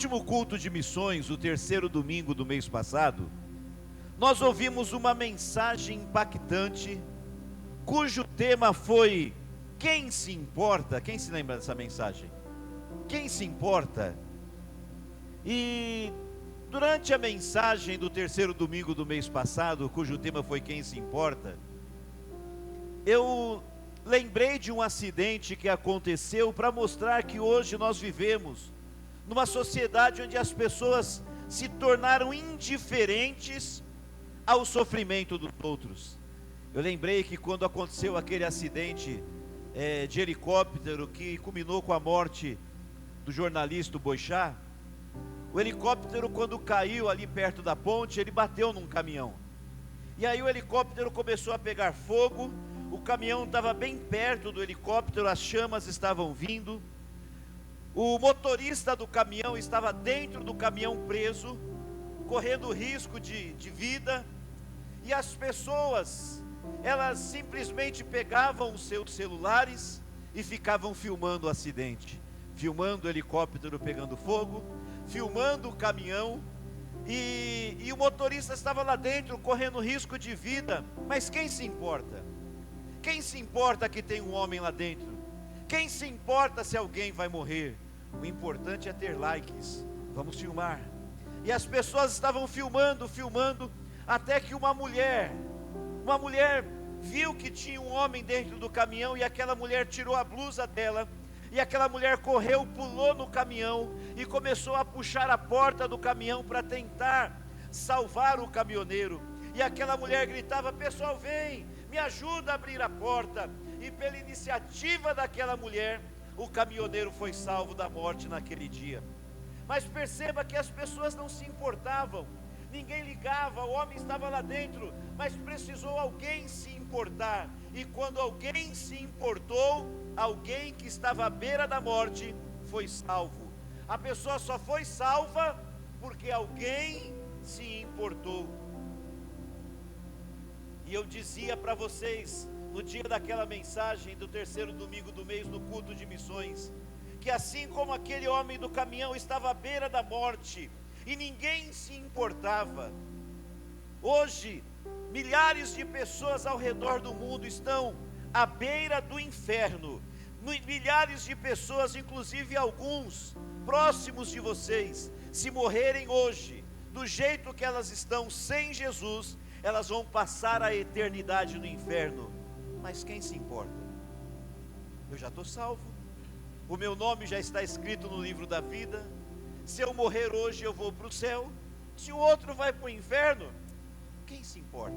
último culto de missões, o terceiro domingo do mês passado, nós ouvimos uma mensagem impactante, cujo tema foi: quem se importa? Quem se lembra dessa mensagem? Quem se importa? E durante a mensagem do terceiro domingo do mês passado, cujo tema foi quem se importa, eu lembrei de um acidente que aconteceu para mostrar que hoje nós vivemos numa sociedade onde as pessoas se tornaram indiferentes ao sofrimento dos outros. Eu lembrei que quando aconteceu aquele acidente de helicóptero que culminou com a morte do jornalista Boixá, o helicóptero, quando caiu ali perto da ponte, ele bateu num caminhão. E aí o helicóptero começou a pegar fogo, o caminhão estava bem perto do helicóptero, as chamas estavam vindo. O motorista do caminhão estava dentro do caminhão preso, correndo risco de vida. E as pessoas, elas simplesmente pegavam os seus celulares e ficavam filmando o acidente, filmando o helicóptero pegando fogo, filmando o caminhão, e o motorista estava lá dentro correndo risco de vida. Mas quem se importa? Quem se importa que tem um homem lá dentro? Quem se importa se alguém vai morrer? O importante é ter likes. Vamos filmar. E as pessoas estavam filmando, até que uma mulher viu que tinha um homem dentro do caminhão, e aquela mulher tirou a blusa dela, e aquela mulher correu, pulou no caminhão e começou a puxar a porta do caminhão para tentar salvar o caminhoneiro. E aquela mulher gritava: pessoal, vem, me ajuda a abrir a porta. E pela iniciativa daquela mulher, o caminhoneiro foi salvo da morte naquele dia. Mas perceba que as pessoas não se importavam, ninguém ligava, o homem estava lá dentro, mas precisou alguém se importar. E quando alguém se importou, alguém que estava à beira da morte foi salvo. A pessoa só foi salva porque alguém se importou. E eu dizia para vocês, no dia daquela mensagem do terceiro domingo do mês, no culto de missões, que assim como aquele homem do caminhão estava à beira da morte e ninguém se importava, hoje milhares de pessoas ao redor do mundo estão à beira do inferno. Milhares de pessoas, inclusive alguns próximos de vocês, se morrerem hoje do jeito que elas estão sem Jesus, elas vão passar a eternidade no inferno. Mas quem se importa? Eu já estou salvo, o meu nome já está escrito no livro da vida. Se eu morrer hoje, eu vou para o céu. Se o outro vai para o inferno, quem se importa?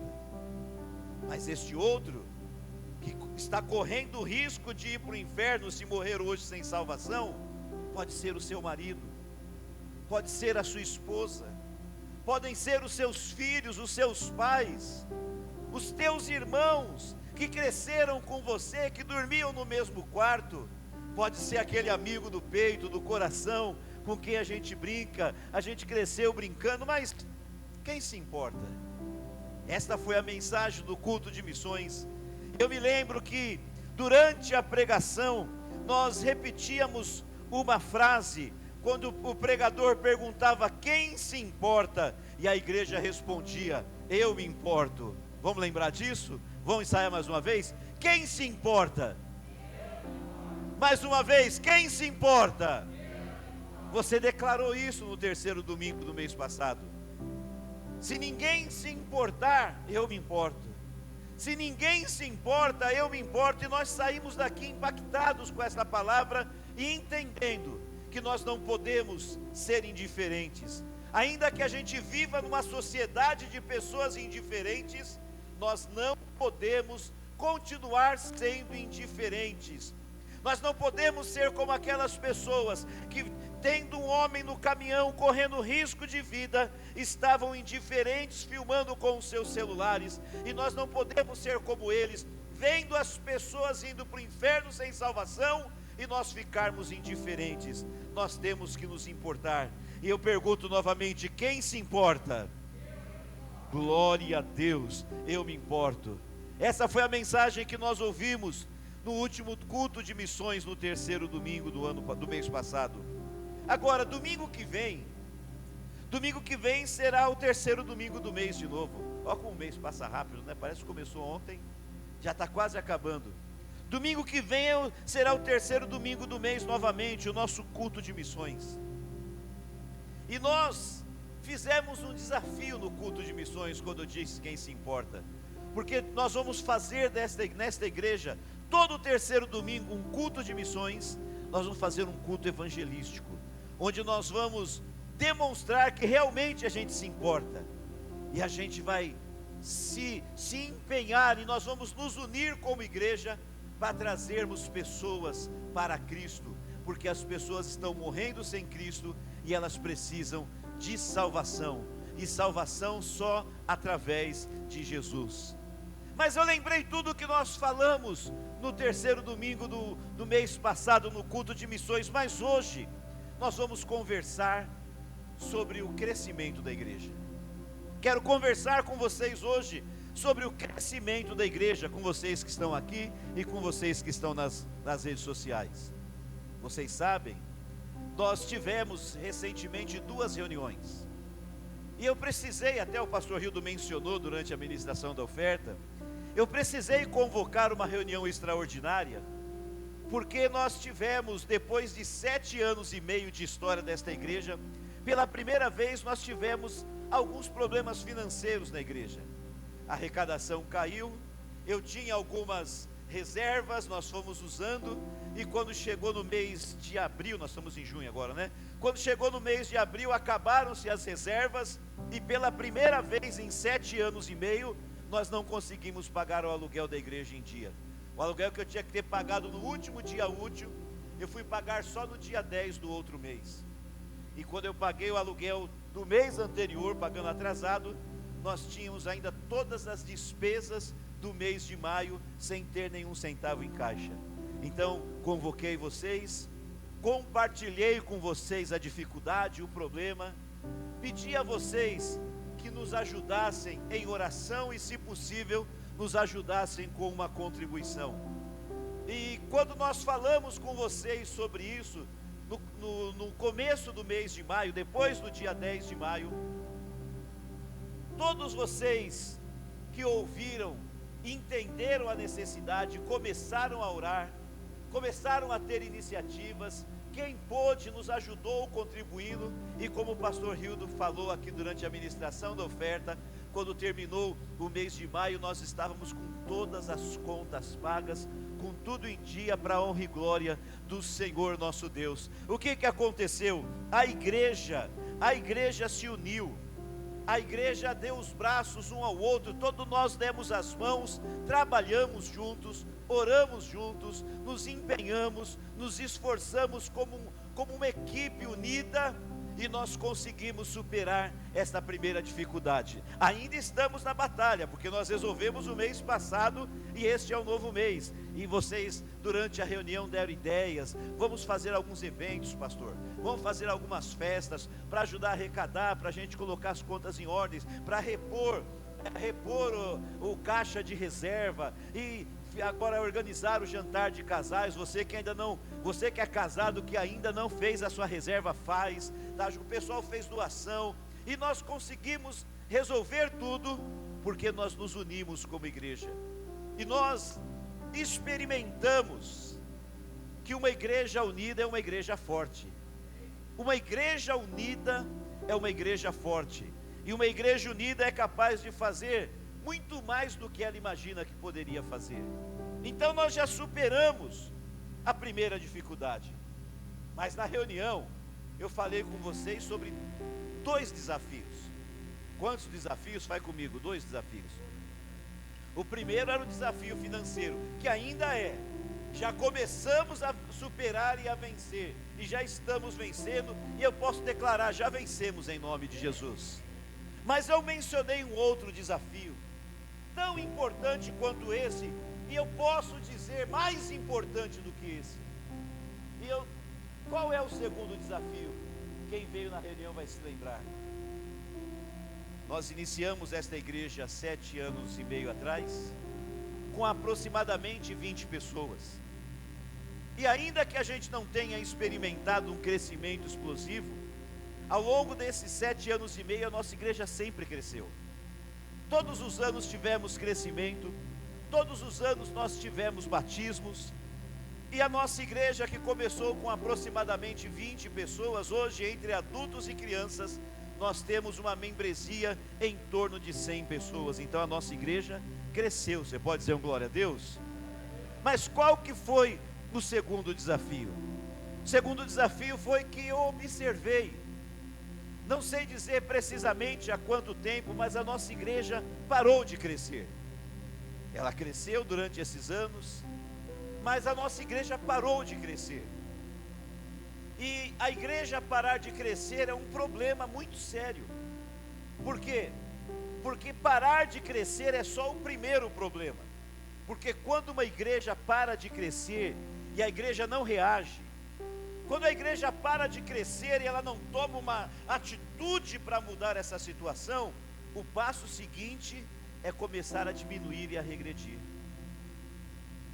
Mas este outro, que está correndo o risco de ir para o inferno se morrer hoje sem salvação, pode ser o seu marido, pode ser a sua esposa, podem ser os seus filhos, os seus pais, os teus irmãos que cresceram com você, que dormiam no mesmo quarto. Pode ser aquele amigo do peito, do coração, com quem a gente brinca, a gente cresceu brincando, mas quem se importa? Esta foi a mensagem do culto de missões. Eu me lembro que durante a pregação nós repetíamos uma frase, quando o pregador perguntava: quem se importa? E a igreja respondia: eu me importo. Vamos lembrar disso? Vamos ensaiar mais uma vez? Quem se importa? Mais uma vez, quem se importa? Você declarou isso no terceiro domingo do mês passado. Se ninguém se importar, eu me importo. Se ninguém se importa, eu me importo. E nós saímos daqui impactados com essa palavra e entendendo que nós não podemos ser indiferentes. Ainda que a gente viva numa sociedade de pessoas indiferentes, nós não podemos continuar sendo indiferentes. Nós não podemos ser como aquelas pessoas que, tendo um homem no caminhão correndo risco de vida, estavam indiferentes filmando com os seus celulares. E nós não podemos ser como eles, vendo as pessoas indo para o inferno sem salvação e nós ficarmos indiferentes. Nós temos que nos importar. E eu pergunto novamente: quem se importa? Glória a Deus, eu me importo. Essa foi a mensagem que nós ouvimos no último culto de missões, no terceiro domingo do mês passado. Agora, domingo que vem será o terceiro domingo do mês de novo. Olha como o mês passa rápido, né? Parece que começou ontem, já está quase acabando. Domingo que vem será o terceiro domingo do mês novamente, o nosso culto de missões. E nós fizemos um desafio no culto de missões, quando eu disse quem se importa, porque nós vamos fazer nesta igreja, todo o terceiro domingo, um culto de missões. Nós vamos fazer um culto evangelístico, onde nós vamos demonstrar que realmente a gente se importa, e a gente vai se empenhar, e nós vamos nos unir como igreja, para trazermos pessoas para Cristo, porque as pessoas estão morrendo sem Cristo, e elas precisam de salvação, e salvação só através de Jesus. Mas eu lembrei tudo o que nós falamos no terceiro domingo do mês passado, no culto de missões, mas hoje nós vamos conversar sobre o crescimento da igreja. Quero conversar com vocês hoje sobre o crescimento da igreja, com vocês que estão aqui e com vocês que estão nas redes sociais. Vocês sabem, nós tivemos recentemente 2 reuniões, e eu precisei, até o pastor Hildo mencionou durante a ministração da oferta, eu precisei convocar uma reunião extraordinária, porque nós tivemos, depois de 7 anos e meio de história desta igreja, pela primeira vez nós tivemos alguns problemas financeiros na igreja. A arrecadação caiu, eu tinha algumas reservas, nós fomos usando, e quando chegou no mês de abril, nós estamos em junho agora, né? Quando chegou no mês de abril, acabaram-se as reservas, e pela primeira vez em 7 anos e meio, nós não conseguimos pagar o aluguel da igreja em dia. O aluguel que eu tinha que ter pagado no último dia útil, eu fui pagar só no dia 10 do outro mês. E quando eu paguei o aluguel do mês anterior, pagando atrasado, nós tínhamos ainda todas as despesas do mês de maio, sem ter nenhum centavo em caixa. Então, convoquei vocês, compartilhei com vocês a dificuldade, o problema, pedi a vocês que nos ajudassem em oração e, se possível, nos ajudassem com uma contribuição. E quando nós falamos com vocês sobre isso, no começo do mês de maio, depois do dia 10 de maio, todos vocês que ouviram, entenderam a necessidade, começaram a orar, começaram a ter iniciativas. Quem pôde nos ajudou contribuindo, e como o pastor Hildo falou aqui durante a ministração da oferta, quando terminou o mês de maio, nós estávamos com todas as contas pagas, com tudo em dia, para a honra e glória do Senhor nosso Deus. O que aconteceu? A igreja se uniu, a igreja deu os braços um ao outro, todos nós demos as mãos, trabalhamos juntos, oramos juntos, nos empenhamos, nos esforçamos como uma equipe unida, e nós conseguimos superar esta primeira dificuldade. Ainda estamos na batalha, porque nós resolvemos o mês passado, e este é o novo mês, e vocês durante a reunião deram ideias. Vamos fazer alguns eventos, pastor, vamos fazer algumas festas, para ajudar a arrecadar, para a gente colocar as contas em ordem, para repor o caixa de reserva, e agora organizar o jantar de casais. Você que é casado, que ainda não fez a sua reserva, faz, tá? O pessoal fez doação, e nós conseguimos resolver tudo, porque nós nos unimos como igreja, e nós experimentamos que uma igreja unida é uma igreja forte. Uma igreja unida é uma igreja forte, e uma igreja unida é capaz de fazer muito mais do que ela imagina que poderia fazer. Então nós já superamos a primeira dificuldade, mas na reunião eu falei com vocês sobre 2 desafios. Quantos desafios? Vai comigo, 2 desafios. O primeiro era o desafio financeiro, que ainda é, já começamos a superar e a vencer, e já estamos vencendo, e eu posso declarar, já vencemos em nome de Jesus. Mas eu mencionei um outro desafio, tão importante quanto esse, e eu posso dizer mais importante do que esse. Qual é o segundo desafio? Quem veio na reunião vai se lembrar. Nós iniciamos esta igreja há 7 anos e meio atrás, com aproximadamente 20 pessoas. E ainda que a gente não tenha experimentado um crescimento explosivo, ao longo desses 7 anos e meio, a nossa igreja sempre cresceu. Todos os anos tivemos crescimento, todos os anos nós tivemos batismos, e a nossa igreja, que começou com aproximadamente 20 pessoas, hoje, entre adultos e crianças, nós temos uma membresia em torno de 100 pessoas. Então a nossa igreja cresceu. Você pode dizer um glória a Deus? Mas qual que foi o segundo desafio? O segundo desafio foi que eu observei, não sei dizer precisamente há quanto tempo, mas a nossa igreja parou de crescer. Ela cresceu durante esses anos, mas a nossa igreja parou de crescer. E a igreja parar de crescer é um problema muito sério. Por quê? Porque parar de crescer é só o primeiro problema. Porque quando uma igreja para de crescer e a igreja não reage, quando a igreja para de crescer e ela não toma uma atitude para mudar essa situação, o passo seguinte é começar a diminuir e a regredir.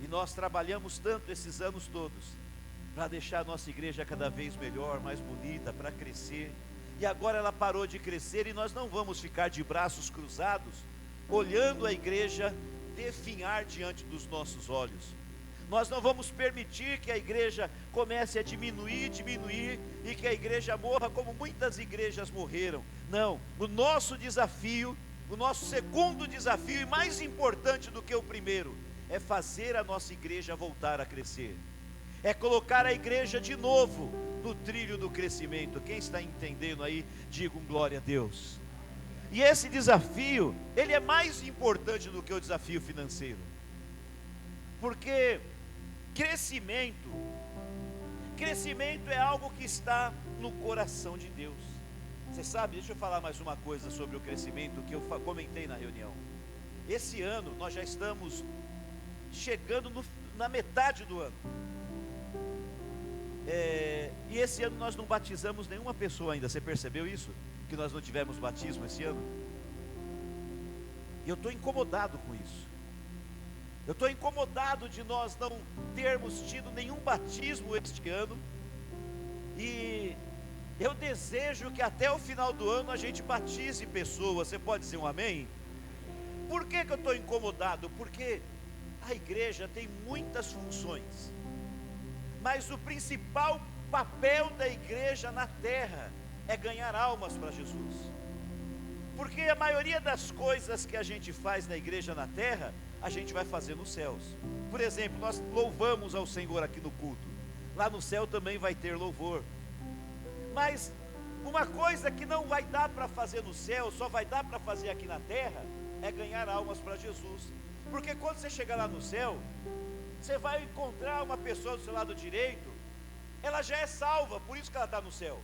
E nós trabalhamos tanto esses anos todos para deixar a nossa igreja cada vez melhor, mais bonita, para crescer. E agora ela parou de crescer e nós não vamos ficar de braços cruzados, olhando a igreja definhar diante dos nossos olhos. Nós não vamos permitir que a igreja comece a diminuir e que a igreja morra como muitas igrejas morreram. Não, o nosso desafio, o nosso segundo desafio, e mais importante do que o primeiro, é fazer a nossa igreja voltar a crescer. É colocar a igreja de novo no trilho do crescimento. Quem está entendendo aí, diga um glória a Deus. E esse desafio, ele é mais importante do que o desafio financeiro. Porque crescimento é algo que está no coração de Deus. Você sabe, deixa eu falar mais uma coisa sobre o crescimento que eu comentei na reunião. Esse ano nós já estamos chegando na metade do ano. E esse ano nós não batizamos nenhuma pessoa ainda. Você percebeu isso? Que nós não tivemos batismo esse ano? E eu estou incomodado com isso. Eu estou incomodado de nós não termos tido nenhum batismo este ano. E eu desejo que até o final do ano a gente batize pessoas. Você pode dizer um amém? Por que eu estou incomodado? Porque a igreja tem muitas funções, mas o principal papel da igreja na terra é ganhar almas para Jesus. Porque a maioria das coisas que a gente faz na igreja na terra, a gente vai fazer nos céus. Por exemplo, nós louvamos ao Senhor aqui no culto. Lá no céu também vai ter louvor. Mas uma coisa que não vai dar para fazer no céu, só vai dar para fazer aqui na terra, é ganhar almas para Jesus. Porque quando você chegar lá no céu, você vai encontrar uma pessoa do seu lado direito, ela já é salva, por isso que ela está no céu.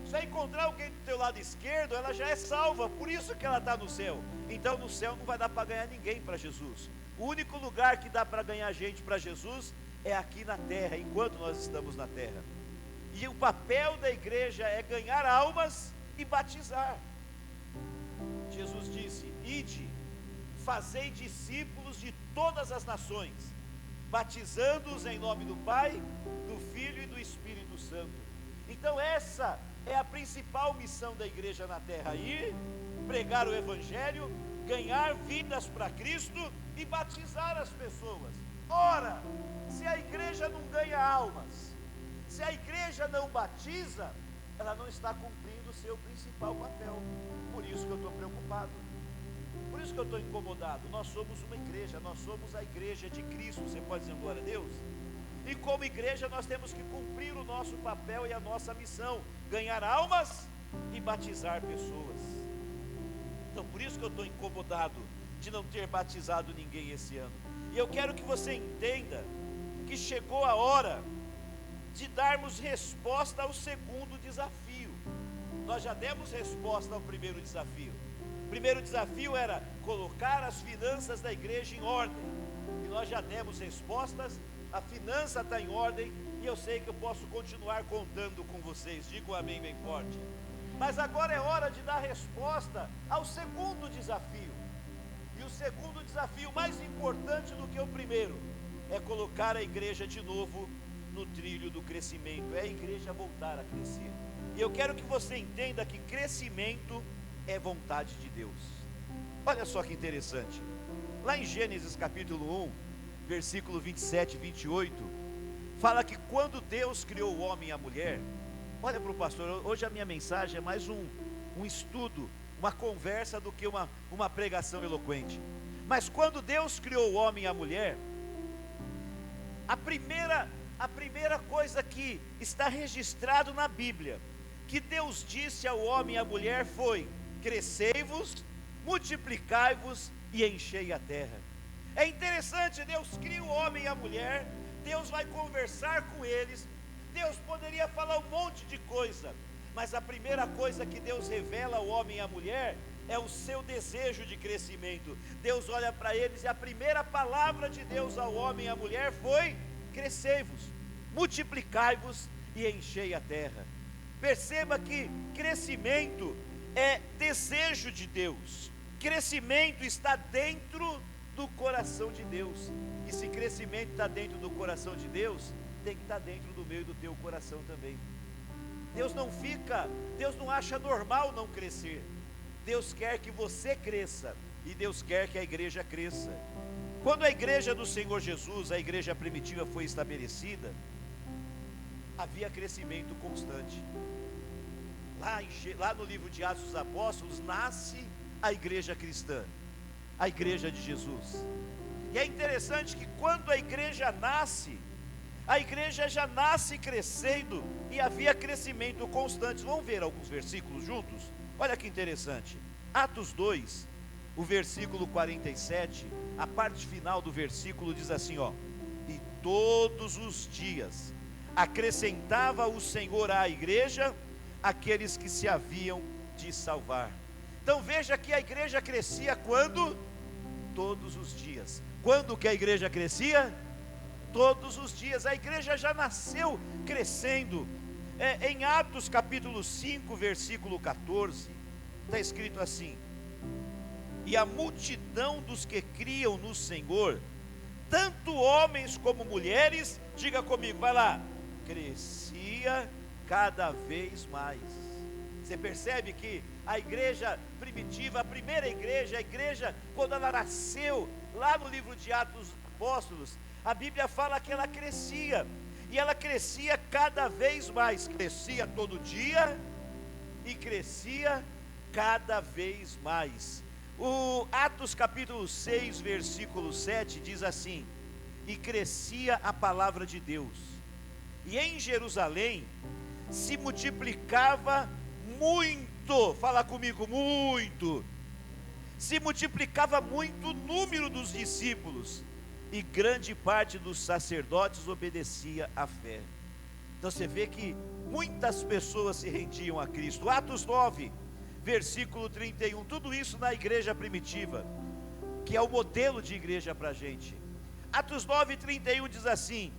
Você vai encontrar alguém do teu lado esquerdo, ela já é salva, por isso que ela está no céu. Então no céu não vai dar para ganhar ninguém para Jesus. O único lugar que dá para ganhar gente para Jesus é aqui na terra, enquanto nós estamos na terra. E o papel da igreja é ganhar almas e batizar. Jesus disse: ide, fazei discípulos de todas as nações, batizando-os em nome do Pai, do Filho e do Espírito Santo. Então essa é a principal missão da igreja na terra: ir, pregar o Evangelho, ganhar vidas para Cristo e batizar as pessoas. Ora, se a igreja não ganha almas, se a igreja não batiza, ela não está cumprindo o seu principal papel. Por isso que eu estou preocupado, por isso que eu estou incomodado. Nós somos uma igreja, nós somos a igreja de Cristo. Você pode dizer glória a Deus? E como igreja nós temos que cumprir o nosso papel e a nossa missão: ganhar almas e batizar pessoas. Então por isso que eu estou incomodado de não ter batizado ninguém esse ano. E eu quero que você entenda que chegou a hora de darmos resposta ao segundo desafio. Nós já demos resposta ao primeiro desafio. O primeiro desafio era colocar as finanças da igreja em ordem, e nós já demos respostas. A finança está em ordem, e eu sei que eu posso continuar contando com vocês. Digo amém bem forte. Mas agora é hora de dar resposta ao segundo desafio. E o segundo desafio, mais importante do que o primeiro, é colocar a igreja de novo no trilho do crescimento, é a igreja voltar a crescer. E eu quero que você entenda que crescimento é vontade de Deus. Olha só que interessante, lá em Gênesis capítulo 1, versículo 27 e 28, fala que quando Deus criou o homem e a mulher, olha para o pastor, hoje a minha mensagem é mais um estudo, uma conversa do que uma pregação eloquente. Mas quando Deus criou o homem e a mulher, a primeira coisa que está registrado na Bíblia, que Deus disse ao homem e à mulher foi: crescei-vos, multiplicai-vos e enchei a terra. É interessante, Deus cria o homem e a mulher, Deus vai conversar com eles, Deus poderia falar um monte de coisa, mas a primeira coisa que Deus revela ao homem e à mulher é o seu desejo de crescimento. Deus olha para eles e a primeira palavra de Deus ao homem e à mulher foi: crescei-vos, multiplicai-vos e enchei a terra. Perceba que crescimento é desejo de Deus, crescimento está dentro do coração de Deus, e se crescimento está dentro do coração de Deus, tem que estar dentro do meio do teu coração também. Deus não acha normal não crescer. Deus quer que você cresça, e Deus quer que a igreja cresça. Quando a igreja do Senhor Jesus, a igreja primitiva, foi estabelecida, havia crescimento constante. Lá no livro de Atos dos Apóstolos, nasce a igreja cristã, a igreja de Jesus. E é interessante que quando a igreja já nasce crescendo, e havia crescimento constante. Vamos ver alguns versículos juntos? Olha que interessante, Atos 2, o versículo 47, a parte final do versículo diz assim, ó: e todos os dias acrescentava o Senhor à igreja aqueles que se haviam de salvar. Então veja que a igreja crescia quando? Todos os dias. Quando que a igreja crescia? Todos os dias. A igreja já nasceu crescendo. Em Atos capítulo 5, versículo 14, está escrito assim: e a multidão dos que criam no Senhor, tanto homens como mulheres, diga comigo, vai lá, crescia cada vez mais. Você percebe que a igreja primitiva, a primeira igreja, a igreja, quando ela nasceu, lá no livro de Atos dos Apóstolos, a Bíblia fala que ela crescia, e ela crescia cada vez mais, crescia todo dia, e crescia cada vez mais. O Atos capítulo 6, versículo 7 diz assim: e crescia a palavra de Deus, e em Jerusalém se multiplicava muito, fala comigo, muito, se multiplicava muito o número dos discípulos, e grande parte dos sacerdotes obedecia à fé. Então você vê que muitas pessoas se rendiam a Cristo. Atos 9, versículo 31, tudo isso na igreja primitiva, que é o modelo de igreja para a gente. Atos 9, 31 diz assim: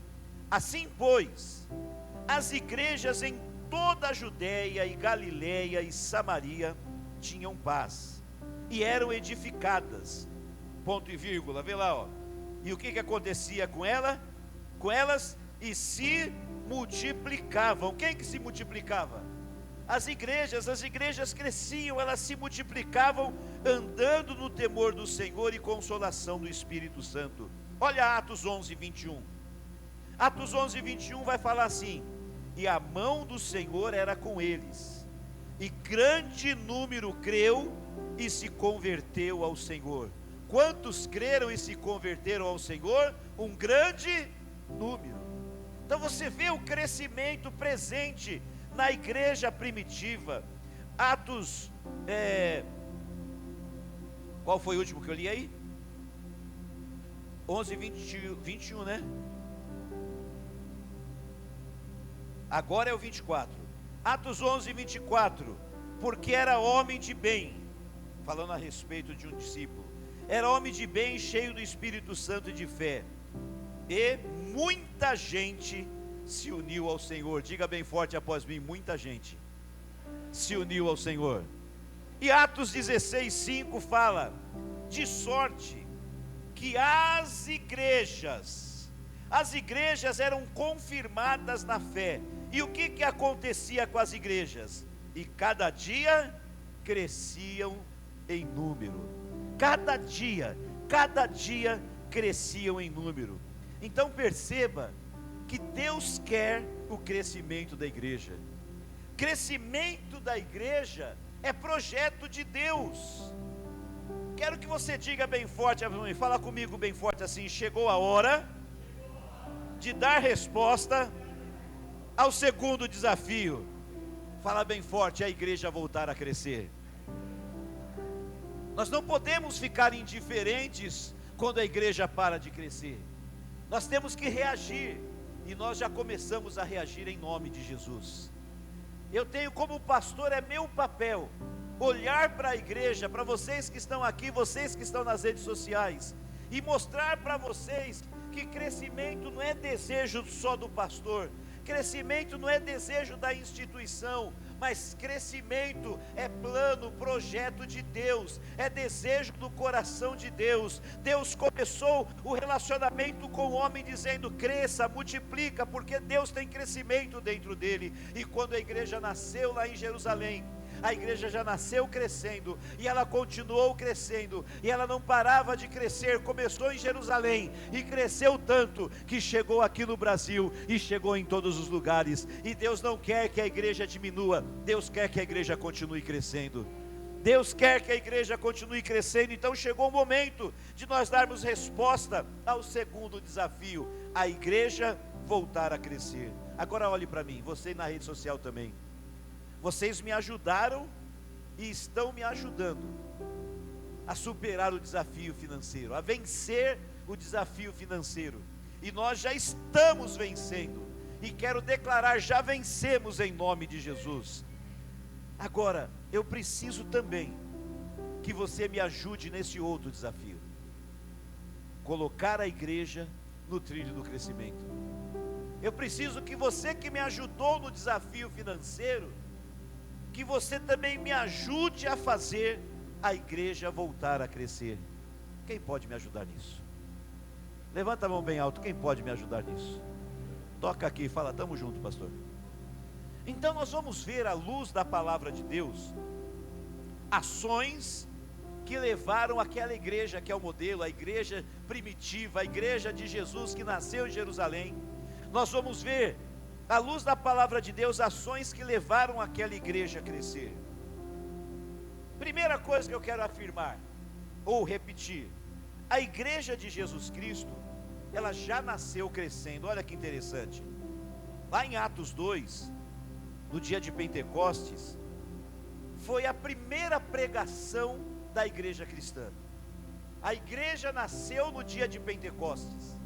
assim pois, as igrejas em toda a Judéia e Galileia e Samaria tinham paz, e eram edificadas, ponto e vírgula, vê lá, ó. E o que acontecia com elas? E se multiplicavam. Quem que se multiplicava? As igrejas cresciam, elas se multiplicavam, andando no temor do Senhor e consolação do Espírito Santo. Olha Atos 11, 21. Atos 11, 21 vai falar assim: e a mão do Senhor era com eles, e grande número creu e se converteu ao Senhor. Quantos creram e se converteram ao Senhor? Um grande número. Então você vê o crescimento presente na igreja primitiva. Atos, qual foi o último que eu li aí? 11, 21, né? Agora é o 24. Atos 11, 24. Porque era homem de bem, falando a respeito de um discípulo, era homem de bem, cheio do Espírito Santo e de fé, e muita gente se uniu ao Senhor. Diga bem forte após mim: muita gente se uniu ao Senhor. E Atos 16, 5 fala: de sorte que as igrejas as igrejas eram confirmadas na fé. E o que acontecia com as igrejas? E cada dia cresciam em número. Cada dia cresciam em número. Então perceba que Deus quer o crescimento da igreja. Crescimento da igreja é projeto de Deus. Quero que você diga bem forte, fala comigo bem forte assim: chegou a hora de dar resposta ao segundo desafio. Fala bem forte: a igreja voltar a crescer. Nós não podemos ficar indiferentes quando a igreja para de crescer. Nós temos que reagir, e nós já começamos a reagir em nome de Jesus. Eu tenho como pastor, é meu papel, olhar para a igreja, para vocês que estão aqui, vocês que estão nas redes sociais, e mostrar para vocês que crescimento não é desejo só do pastor, crescimento não é desejo da instituição, mas crescimento é plano, projeto de Deus, é desejo do coração de Deus. Deus começou o relacionamento com o homem dizendo: cresça, multiplica, porque Deus tem crescimento dentro dele. E quando a igreja nasceu lá em Jerusalém, a igreja já nasceu crescendo, e ela continuou crescendo, e ela não parava de crescer. Começou em Jerusalém, e cresceu tanto, que chegou aqui no Brasil, e chegou em todos os lugares. E Deus não quer que a igreja diminua, Deus quer que a igreja continue crescendo. Deus quer que a igreja continue crescendo. Então chegou o momento de nós darmos resposta ao segundo desafio: a igreja voltar a crescer. Agora olhe para mim, você na rede social também. Vocês me ajudaram e estão me ajudando a superar o desafio financeiro, a vencer o desafio financeiro. E nós já estamos vencendo. E quero declarar: já vencemos em nome de Jesus. Agora, eu preciso também que você me ajude nesse outro desafio: colocar a igreja no trilho do crescimento. Eu preciso que você que me ajudou no desafio financeiro, que você também me ajude a fazer a igreja voltar a crescer. Quem pode me ajudar nisso? Levanta a mão bem alto, quem pode me ajudar nisso? Toca aqui, fala: estamos juntos, pastor. Então nós vamos ver, à luz da palavra de Deus, ações que levaram aquela igreja que é o modelo, a igreja primitiva, a igreja de Jesus que nasceu em Jerusalém. Nós vamos ver, à luz da palavra de Deus, ações que levaram aquela igreja a crescer. Primeira coisa que eu quero afirmar, ou repetir: a igreja de Jesus Cristo, ela já nasceu crescendo. Olha que interessante, lá em Atos 2, no dia de Pentecostes, foi a primeira pregação da igreja cristã. A igreja nasceu no dia de Pentecostes,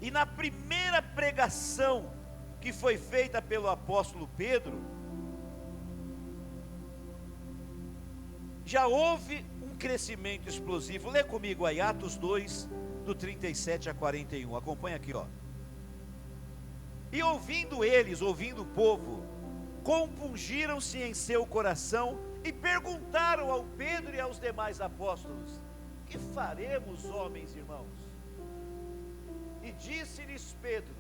e na primeira pregação que foi feita pelo apóstolo Pedro, já houve um crescimento explosivo. Lê comigo aí, Atos 2, do 37 a 41, acompanha aqui, ó. E ouvindo o povo, compungiram-se em seu coração, e perguntaram ao Pedro e aos demais apóstolos: que faremos, homens irmãos? E disse-lhes Pedro: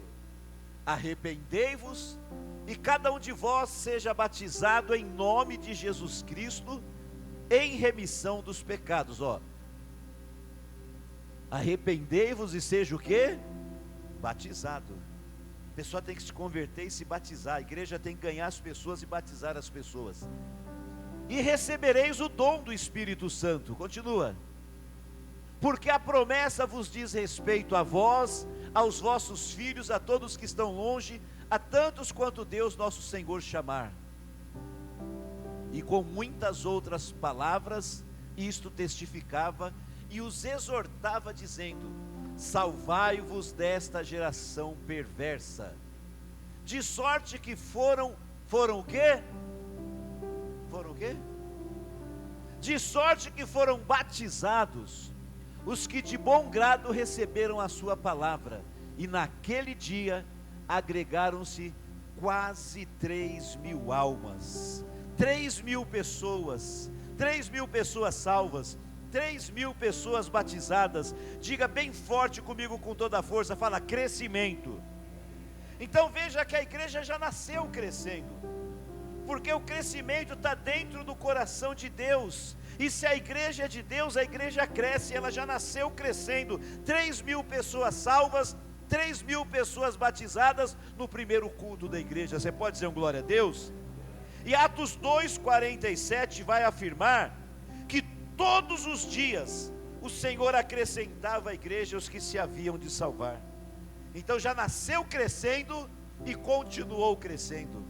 arrependei-vos, e cada um de vós seja batizado em nome de Jesus Cristo, em remissão dos pecados. Ó, arrependei-vos e seja o quê? Batizado. A pessoa tem que se converter e se batizar. A igreja tem que ganhar as pessoas e batizar as pessoas. E recebereis o dom do Espírito Santo. Continua: porque a promessa vos diz respeito a vós, aos vossos filhos, a todos que estão longe, a tantos quanto Deus nosso Senhor chamar. E com muitas outras palavras, isto testificava e os exortava, dizendo: salvai-vos desta geração perversa. De sorte que foram o quê? Foram o quê? De sorte que foram batizados os que de bom grado receberam a sua palavra. E naquele dia agregaram-se quase 3.000 almas. 3.000 pessoas, 3.000 pessoas salvas. 3.000 pessoas batizadas. Diga bem forte comigo com toda a força, fala crescimento. Então veja que a igreja já nasceu crescendo, porque o crescimento está dentro do coração de Deus. E se a igreja é de Deus, a igreja cresce, ela já nasceu crescendo. 3.000 pessoas salvas, 3.000 pessoas batizadas no primeiro culto da igreja. Você pode dizer um glória a Deus? E Atos 2,47 vai afirmar que todos os dias o Senhor acrescentava à igreja os que se haviam de salvar. Então já nasceu crescendo e continuou crescendo.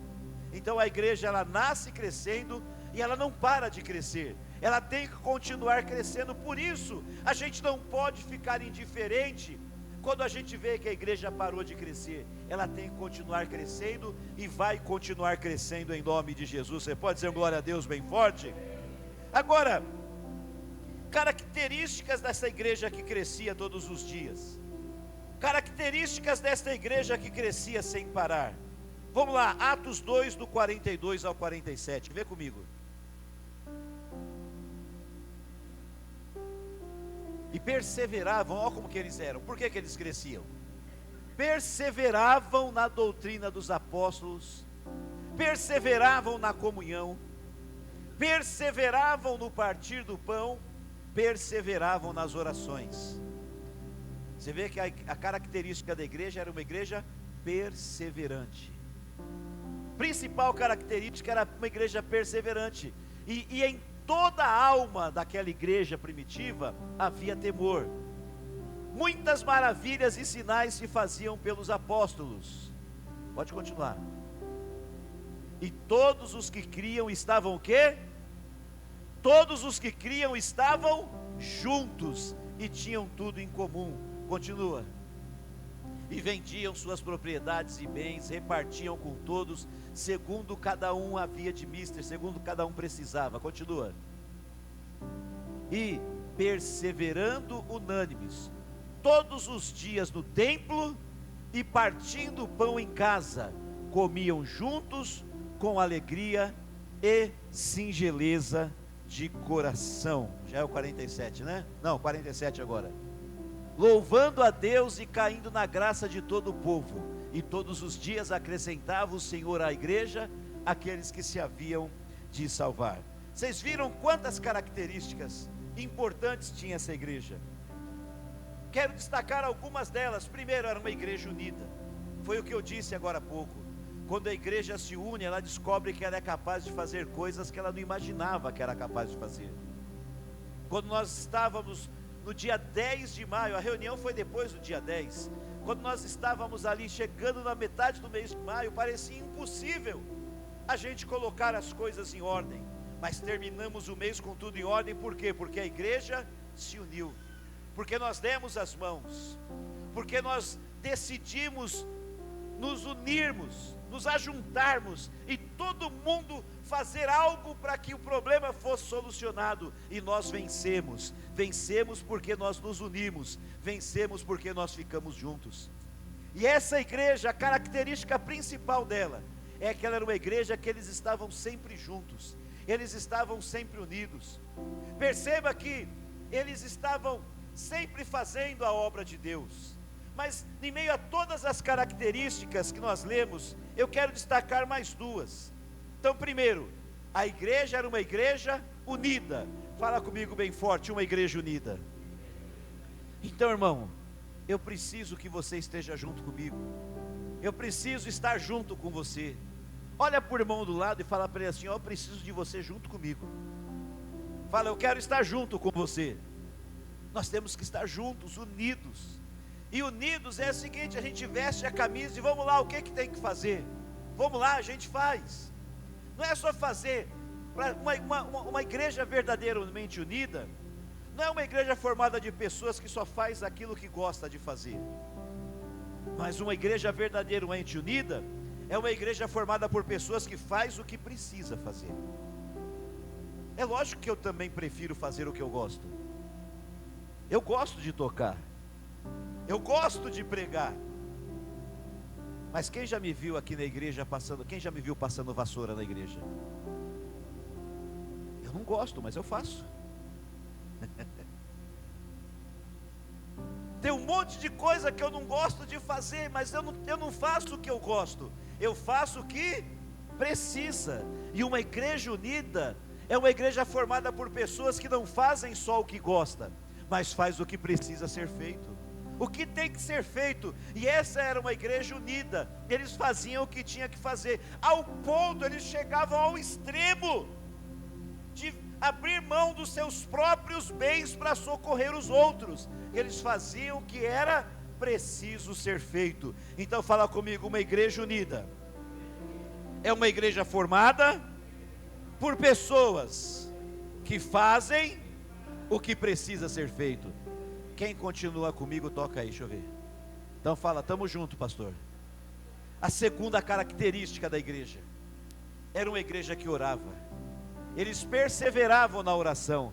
Então a igreja, ela nasce crescendo e ela não para de crescer, ela tem que continuar crescendo. Por isso a gente não pode ficar indiferente quando a gente vê que a igreja parou de crescer. Ela tem que continuar crescendo e vai continuar crescendo em nome de Jesus. Você pode dizer glória a Deus bem forte? Agora, características dessa igreja que crescia todos os dias, características desta igreja que crescia sem parar. Vamos lá, Atos 2, do 42 ao 47, vê comigo. E perseveravam, olha como que eles eram. Por que que eles cresciam? Perseveravam na doutrina dos apóstolos, perseveravam na comunhão, perseveravam no partir do pão, perseveravam nas orações. Você vê que a característica da igreja era uma igreja perseverante. Principal característica era uma igreja perseverante. E em toda a alma daquela igreja primitiva havia temor. Muitas maravilhas e sinais se faziam pelos apóstolos. Pode continuar. E todos os que criam estavam o quê? Todos os que criam estavam juntos e tinham tudo em comum. Continua. E vendiam suas propriedades e bens, repartiam com todos, segundo cada um havia de mister, segundo cada um precisava. Continua. E perseverando unânimes, todos os dias no templo, e partindo o pão em casa, comiam juntos com alegria e singeleza de coração. Já é o 47, né? Não, 47 agora. Louvando a Deus e caindo na graça de todo o povo, e todos os dias acrescentava o Senhor à igreja aqueles que se haviam de salvar. Vocês viram quantas características importantes tinha essa igreja? Quero destacar algumas delas. Primeiro, era uma igreja unida. Foi o que eu disse agora há pouco. Quando a igreja se une, ela descobre que ela é capaz de fazer coisas que ela não imaginava que era capaz de fazer. Quando nós estávamos no dia 10 de maio, a reunião foi depois do dia 10. Quando nós estávamos ali chegando na metade do mês de maio, parecia impossível a gente colocar as coisas em ordem. Mas terminamos o mês com tudo em ordem. Por quê? Porque a igreja se uniu, porque nós demos as mãos, porque nós decidimos nos unirmos, nos ajuntarmos e todo mundo fazer algo para que o problema fosse solucionado. E nós vencemos. Vencemos porque nós nos unimos, vencemos porque nós ficamos juntos. E essa igreja, a característica principal dela é que ela era uma igreja que eles estavam sempre juntos, eles estavam sempre unidos. Perceba que eles estavam sempre fazendo a obra de Deus. Mas em meio a todas as características que nós lemos, eu quero destacar mais duas. Então, primeiro, a igreja era uma igreja unida. Fala comigo bem forte, uma igreja unida. Então, irmão, eu preciso que você esteja junto comigo. Eu preciso estar junto com você. Olha para o irmão do lado e fala para ele assim: eu preciso de você junto comigo. Fala, eu quero estar junto com você. Nós temos que estar juntos, unidos. E unidos é o seguinte: a gente veste a camisa e vamos lá, o que tem que fazer? Vamos lá, a gente faz. Não é só fazer. Uma igreja verdadeiramente unida não é uma igreja formada de pessoas que só faz aquilo que gosta de fazer. Mas uma igreja verdadeiramente unida é uma igreja formada por pessoas que faz o que precisa fazer. É lógico que eu também prefiro fazer o que eu gosto. Eu gosto de tocar, eu gosto de pregar. Mas quem já me viu aqui na igreja passando, quem já me viu passando vassoura na igreja? Eu não gosto, mas eu faço. um monte de coisa que eu não gosto de fazer, mas eu não faço o que eu gosto, eu faço o que precisa. E uma igreja unida é uma igreja formada por pessoas que não fazem só o que gosta, mas faz o que precisa ser feito, o que tem que ser feito. E essa era uma igreja unida, eles faziam o que tinha que fazer, ao ponto, eles chegavam ao extremo de abrir mão dos seus próprios bens para socorrer os outros. Eles faziam o que era preciso ser feito. Então fala comigo, uma igreja unida é uma igreja formada por pessoas que fazem o que precisa ser feito. Quem continua comigo, toca aí, deixa eu ver. Então fala, estamos juntos, pastor. A segunda característica da igreja, era uma igreja que orava. Eles perseveravam na oração.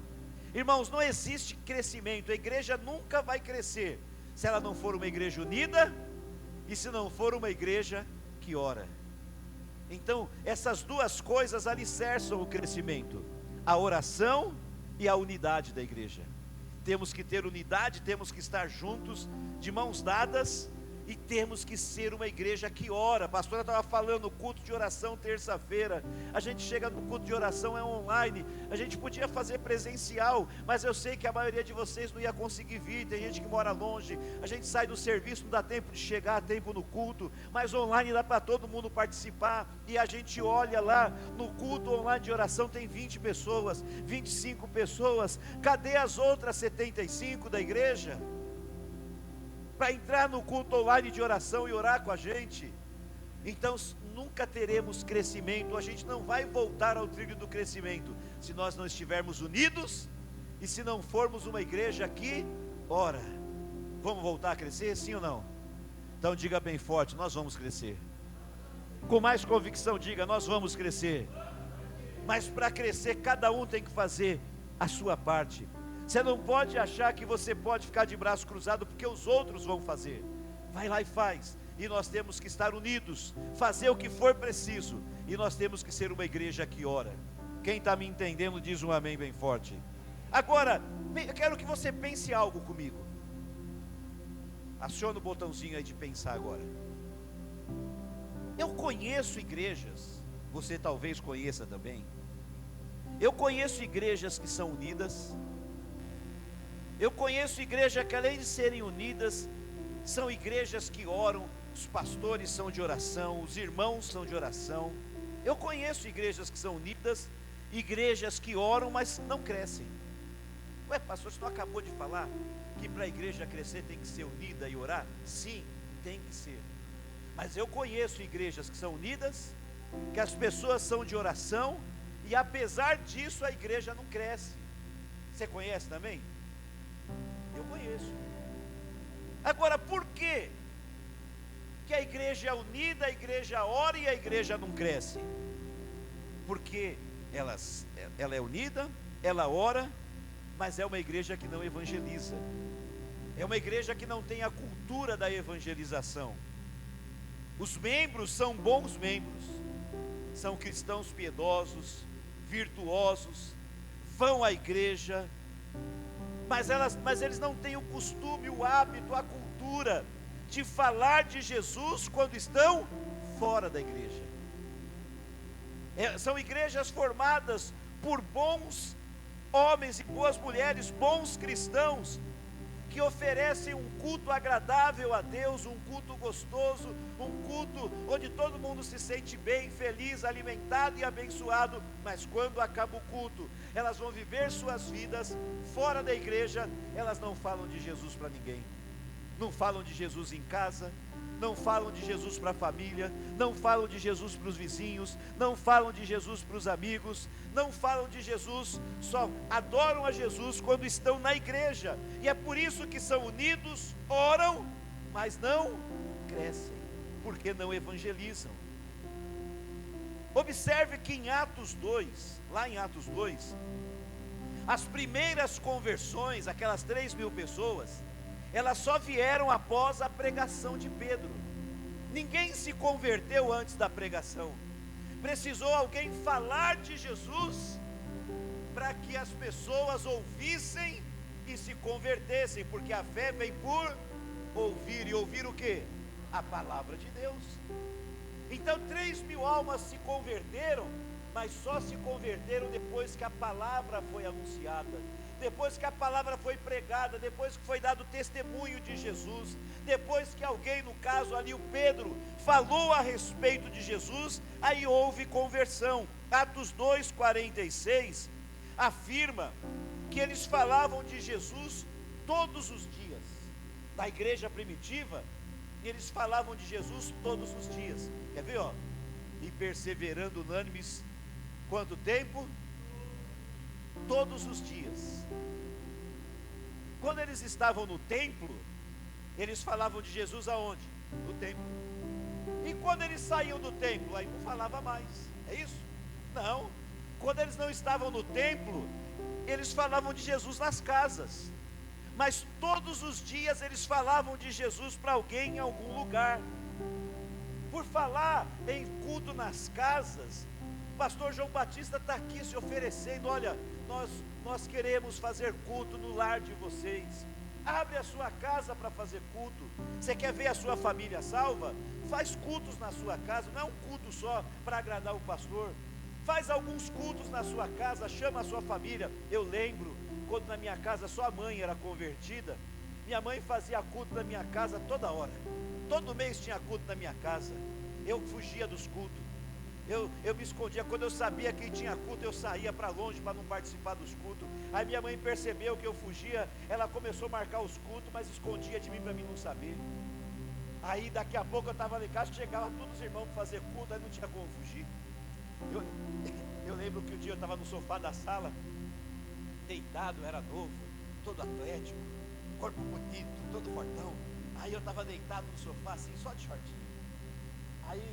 Irmãos, não existe crescimento, a igreja nunca vai crescer se ela não for uma igreja unida e se não for uma igreja que ora. Então, essas duas coisas alicerçam o crescimento: a oração e a unidade da igreja. Temos que ter unidade, temos que estar juntos, de mãos dadas, e temos que ser uma igreja que ora. A pastora estava falando, culto de oração terça-feira, a gente chega no culto de oração, é online, a gente podia fazer presencial, mas eu sei que a maioria de vocês não ia conseguir vir, tem gente que mora longe, a gente sai do serviço, não dá tempo de chegar a tempo no culto, mas online dá para todo mundo participar, e a gente olha lá, no culto online de oração tem 20 pessoas, 25 pessoas, cadê as outras 75 da igreja? Para entrar no culto online de oração e orar com a gente? Então nunca teremos crescimento, a gente não vai voltar ao trilho do crescimento, se nós não estivermos unidos, e se não formos uma igreja que ora. Vamos voltar a crescer, sim ou não? Então diga bem forte, nós vamos crescer. Com mais convicção diga, nós vamos crescer. Mas para crescer, cada um tem que fazer a sua parte. Você não pode achar que você pode ficar de braço cruzado porque os outros vão fazer. Vai lá e faz. E nós temos que estar unidos, fazer o que for preciso. E nós temos que ser uma igreja que ora. Quem está me entendendo diz um amém bem forte. Agora, eu quero que você pense algo comigo. Aciona o botãozinho aí de pensar agora. Eu conheço igrejas, você talvez conheça também. Eu conheço igrejas que são unidas. Eu conheço igrejas que, além de serem unidas, são igrejas que oram, os pastores são de oração, os irmãos são de oração. Eu conheço igrejas que são unidas, igrejas que oram, mas não crescem. Ué, pastor, você não acabou de falar que para a igreja crescer tem que ser unida e orar? Sim, tem que ser. Mas eu conheço igrejas que são unidas, que as pessoas são de oração, e apesar disso a igreja não cresce. Você conhece também? Eu conheço. Agora, por quê que a igreja é unida, a igreja ora e a igreja não cresce? Porque ela é unida, ela ora, mas é uma igreja que não evangeliza. É uma igreja que não tem a cultura da evangelização. Os membros são bons membros, são cristãos piedosos, virtuosos, vão à igreja, mas eles não têm o costume, o hábito, a cultura de falar de Jesus quando estão fora da igreja. São igrejas formadas por bons homens e boas mulheres, bons cristãos, que oferecem um culto agradável a Deus, um culto gostoso, um culto onde todo mundo se sente bem, feliz, alimentado e abençoado. Mas quando acaba o culto, elas vão viver suas vidas fora da igreja, elas não falam de Jesus para ninguém, não falam de Jesus em casa, não falam de Jesus para a família, não falam de Jesus para os vizinhos, não falam de Jesus para os amigos, não falam de Jesus, só adoram a Jesus quando estão na igreja. E é por isso que são unidos, oram, mas não crescem, porque não evangelizam. Observe que em Atos 2, lá em Atos 2, as primeiras conversões, aquelas 3.000 pessoas, elas só vieram após a pregação de Pedro. Ninguém se converteu antes da pregação. Precisou alguém falar de Jesus para que as pessoas ouvissem e se convertessem, porque a fé vem por ouvir, e ouvir o quê? A palavra de Deus. Então 3.000 almas se converteram, mas só se converteram depois que a palavra foi anunciada, depois que a palavra foi pregada, depois que foi dado testemunho de Jesus, depois que alguém, no caso ali o Pedro, falou a respeito de Jesus, aí houve conversão. Atos 2:46 afirma que eles falavam de Jesus todos os dias. Na igreja primitiva, eles falavam de Jesus todos os dias. Quer ver, ó? E perseverando unânimes, quanto tempo? Todos os dias. Quando eles estavam no templo, eles falavam de Jesus aonde? No templo. E quando eles saíam do templo, aí não falava mais. É isso? Não. Quando eles não estavam no templo, eles falavam de Jesus nas casas. Mas todos os dias eles falavam de Jesus para alguém em algum lugar. Por falar em culto nas casas, o pastor João Batista está aqui se oferecendo. Olha, nós queremos fazer culto no lar de vocês. Abre a sua casa para fazer culto. Você quer ver a sua família salva? Faz cultos na sua casa. Não é um culto só para agradar o pastor. Faz alguns cultos na sua casa, chama a sua família. Eu lembro quando na minha casa só a mãe era convertida, minha mãe fazia culto na minha casa toda hora. Todo mês tinha culto na minha casa. Eu fugia dos cultos. Eu me escondia. Quando eu sabia que tinha culto, eu saía para longe para não participar dos cultos. Aí minha mãe percebeu que eu fugia. Ela começou a marcar os cultos, mas escondia de mim para mim não saber. Aí daqui a pouco eu estava lá em casa, chegava todos os irmãos para fazer culto, aí não tinha como fugir. Eu lembro que um dia eu estava no sofá da sala, deitado, era novo, todo atlético, corpo bonito, todo fortão. Aí eu estava deitado no sofá assim, só de shortinho. Aí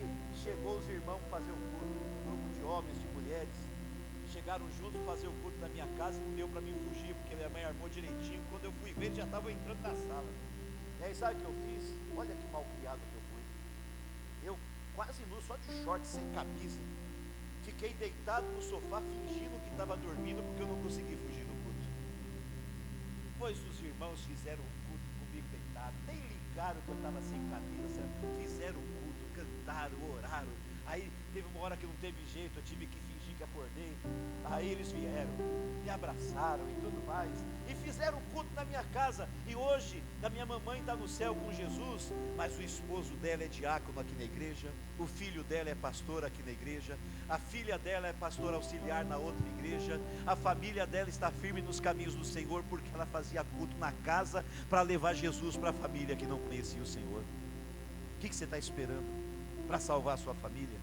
chegou os irmãos fazer o culto, um grupo de homens, de mulheres, chegaram juntos fazer o culto na minha casa, e não deu para mim fugir, porque minha mãe armou direitinho. Quando eu fui ver, eles já estavam entrando na sala. E aí sabe o que eu fiz? Olha que mal criado que eu fui. Eu quase nu, só de short, sem camisa, fiquei deitado no sofá fingindo que estava dormindo, porque eu não consegui fugir do culto. Pois os irmãos fizeram o culto comigo deitado, nem ligaram que eu estava sem camisa, fizeram o culto, cantaram, oraram. Aí teve uma hora que não teve jeito, eu tive que fingir que acordei. Aí eles vieram, me abraçaram e tudo mais, e fizeram culto na minha casa. E hoje a minha mamãe está no céu com Jesus, mas o esposo dela é diácono aqui na igreja, o filho dela é pastor aqui na igreja, a filha dela é pastor auxiliar na outra igreja, a família dela está firme nos caminhos do Senhor, porque ela fazia culto na casa para levar Jesus para a família que não conhecia o Senhor. O que você está esperando para salvar a sua família?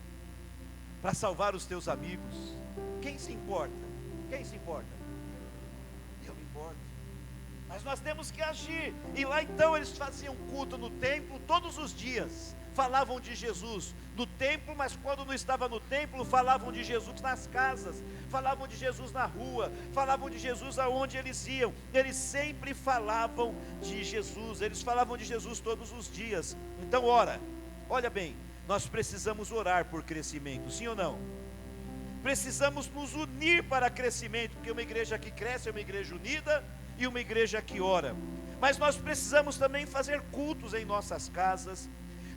Para salvar os teus amigos? Quem se importa? Quem se importa? Eu me importo. Mas nós temos que agir. E lá então eles faziam culto no templo todos os dias. Falavam de Jesus no templo, mas quando não estava no templo, falavam de Jesus nas casas, falavam de Jesus na rua, falavam de Jesus aonde eles iam. Eles sempre falavam de Jesus, eles falavam de Jesus todos os dias. Então olha bem, nós precisamos orar por crescimento, sim ou não? Precisamos nos unir para crescimento, porque uma igreja que cresce é uma igreja unida e uma igreja que ora. Mas nós precisamos também fazer cultos em nossas casas,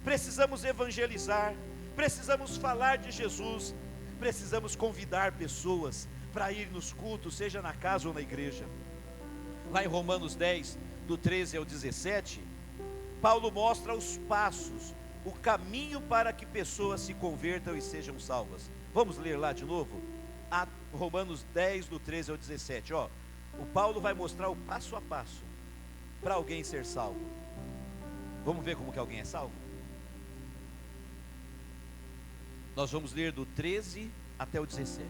precisamos evangelizar, precisamos falar de Jesus, precisamos convidar pessoas para ir nos cultos, seja na casa ou na igreja. Lá em Romanos 10, do 13 ao 17, Paulo mostra os passos, o caminho para que pessoas se convertam e sejam salvas. Vamos ler lá de novo? Romanos 10, do 13 ao 17, ó. O Paulo vai mostrar o passo a passo para alguém ser salvo. Vamos ver como que alguém é salvo? Nós vamos ler do 13 até o 17.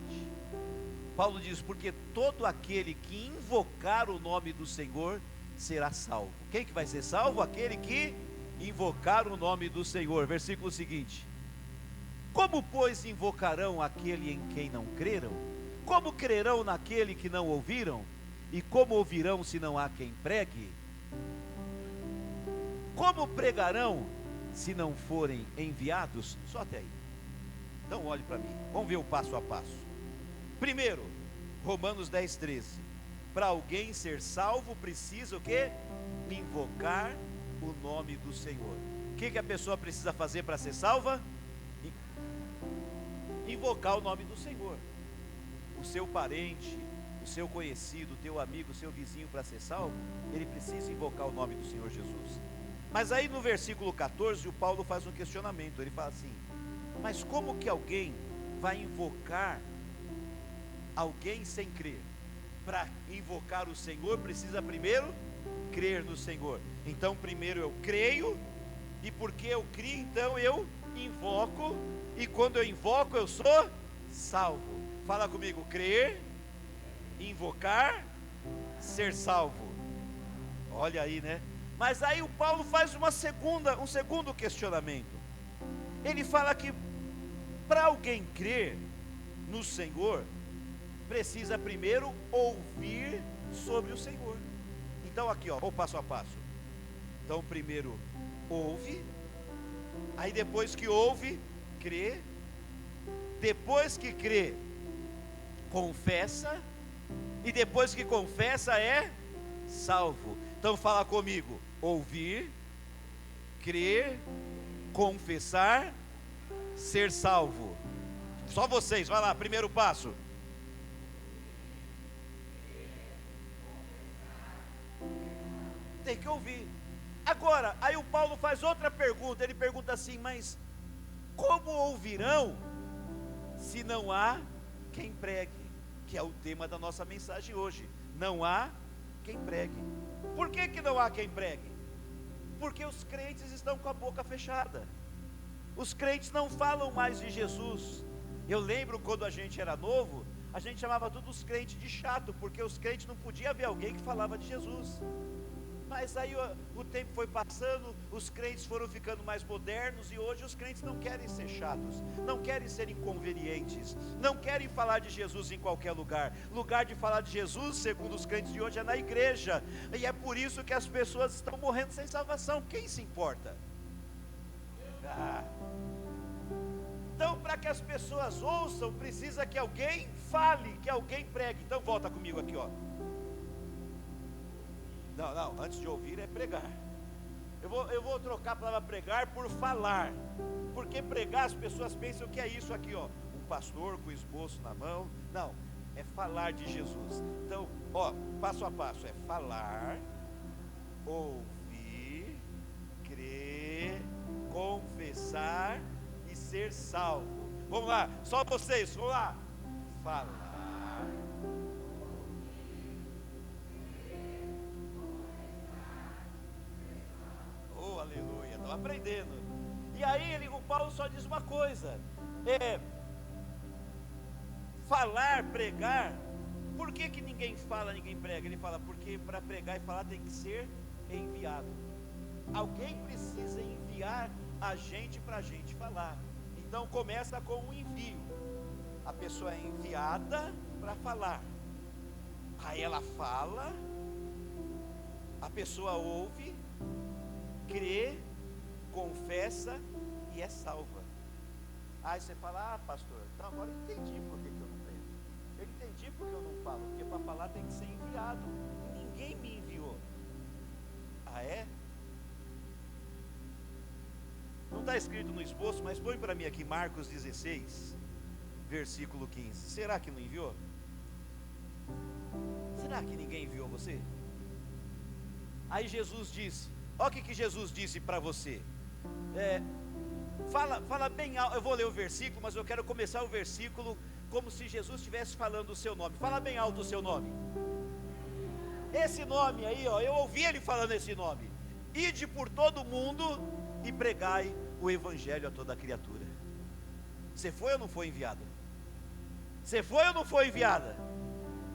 Paulo diz: porque todo aquele que invocar o nome do Senhor será salvo. Quem que vai ser salvo? Aquele que invocar o nome do Senhor. Versículo seguinte: como pois invocarão aquele em quem não creram? Como crerão naquele que não ouviram? E como ouvirão se não há quem pregue? Como pregarão se não forem enviados? Só até aí. Então olhe para mim, vamos ver o passo a passo. Primeiro, Romanos 10, 13. Para alguém ser salvo precisa o quê? Invocar o nome do Senhor. O que a pessoa precisa fazer para ser salva? Invocar o nome do Senhor. O seu parente, o seu conhecido, o teu amigo, o seu vizinho, para ser salvo, ele precisa invocar o nome do Senhor Jesus. Mas aí no versículo 14, o Paulo faz um questionamento. Ele fala assim: mas como que alguém vai invocar alguém sem crer? Para invocar o Senhor, precisa primeiro crer no Senhor. Então primeiro eu creio, e porque eu crio, então eu invoco, e quando eu invoco eu sou salvo. Fala comigo: crer, invocar, ser salvo. Olha aí, né? Mas aí o Paulo faz um segundo questionamento. Ele fala que para alguém crer no Senhor, precisa primeiro ouvir sobre o Senhor. Então aqui, ó, o passo a passo. Então primeiro ouve, aí depois que ouve, crê, depois que crê, confessa, e depois que confessa é salvo. Então fala comigo: ouvir, crer, confessar, ser salvo. Só vocês, vai lá, primeiro passo. Tem que ouvir. Agora, aí o Paulo faz outra pergunta. Ele pergunta assim: mas como ouvirão se não há quem pregue? Que é o tema da nossa mensagem hoje. Não há quem pregue. Por que não há quem pregue? Porque os crentes estão com a boca fechada. Os crentes não falam mais de Jesus. Eu lembro quando a gente era novo, a gente chamava todos os crentes de chato, porque os crentes não podiam ver alguém que falava de Jesus. Mas aí o tempo foi passando, os crentes foram ficando mais modernos, e hoje os crentes não querem ser chatos, não querem ser inconvenientes, não querem falar de Jesus em qualquer lugar. Lugar de falar de Jesus, segundo os crentes de hoje, é na igreja. E é por isso que as pessoas estão morrendo sem salvação. Quem se importa? Então, para que as pessoas ouçam, precisa que alguém fale, que alguém pregue. Então volta comigo aqui, ó. Não, antes de ouvir é pregar. Eu vou trocar a palavra pregar por falar. Porque pregar, as pessoas pensam que é isso aqui, ó, um pastor com esboço na mão. Não, é falar de Jesus. Então, ó, passo a passo, é falar, ouvir, crer, confessar e ser salvo. Vamos lá, só vocês, vamos lá. Falar. Aleluia, estão aprendendo. E aí o Paulo só diz uma coisa: falar, pregar. Por que ninguém fala, ninguém prega? Ele fala: porque para pregar e falar tem que ser enviado. Alguém precisa enviar a gente para a gente falar. Então começa com um envio. A pessoa é enviada para falar, aí ela fala, a pessoa ouve, crê, confessa e é salva. Aí você fala: pastor, então agora eu entendi por que eu não prego. Eu entendi porque eu não falo. Porque para falar tem que ser enviado. Ninguém me enviou. Ah, é? Não está escrito no esboço, mas põe para mim aqui Marcos 16, versículo 15. Será que não enviou? Será que ninguém enviou você? Aí Jesus disse, olha o que Jesus disse para você. Fala bem alto. Eu vou ler o versículo, mas eu quero começar o versículo como se Jesus estivesse falando o seu nome. Fala bem alto o seu nome. Esse nome aí, ó, eu ouvi ele falando esse nome: ide por todo o mundo e pregai o evangelho a toda criatura. Você foi ou não foi enviado? Você foi ou não foi enviada?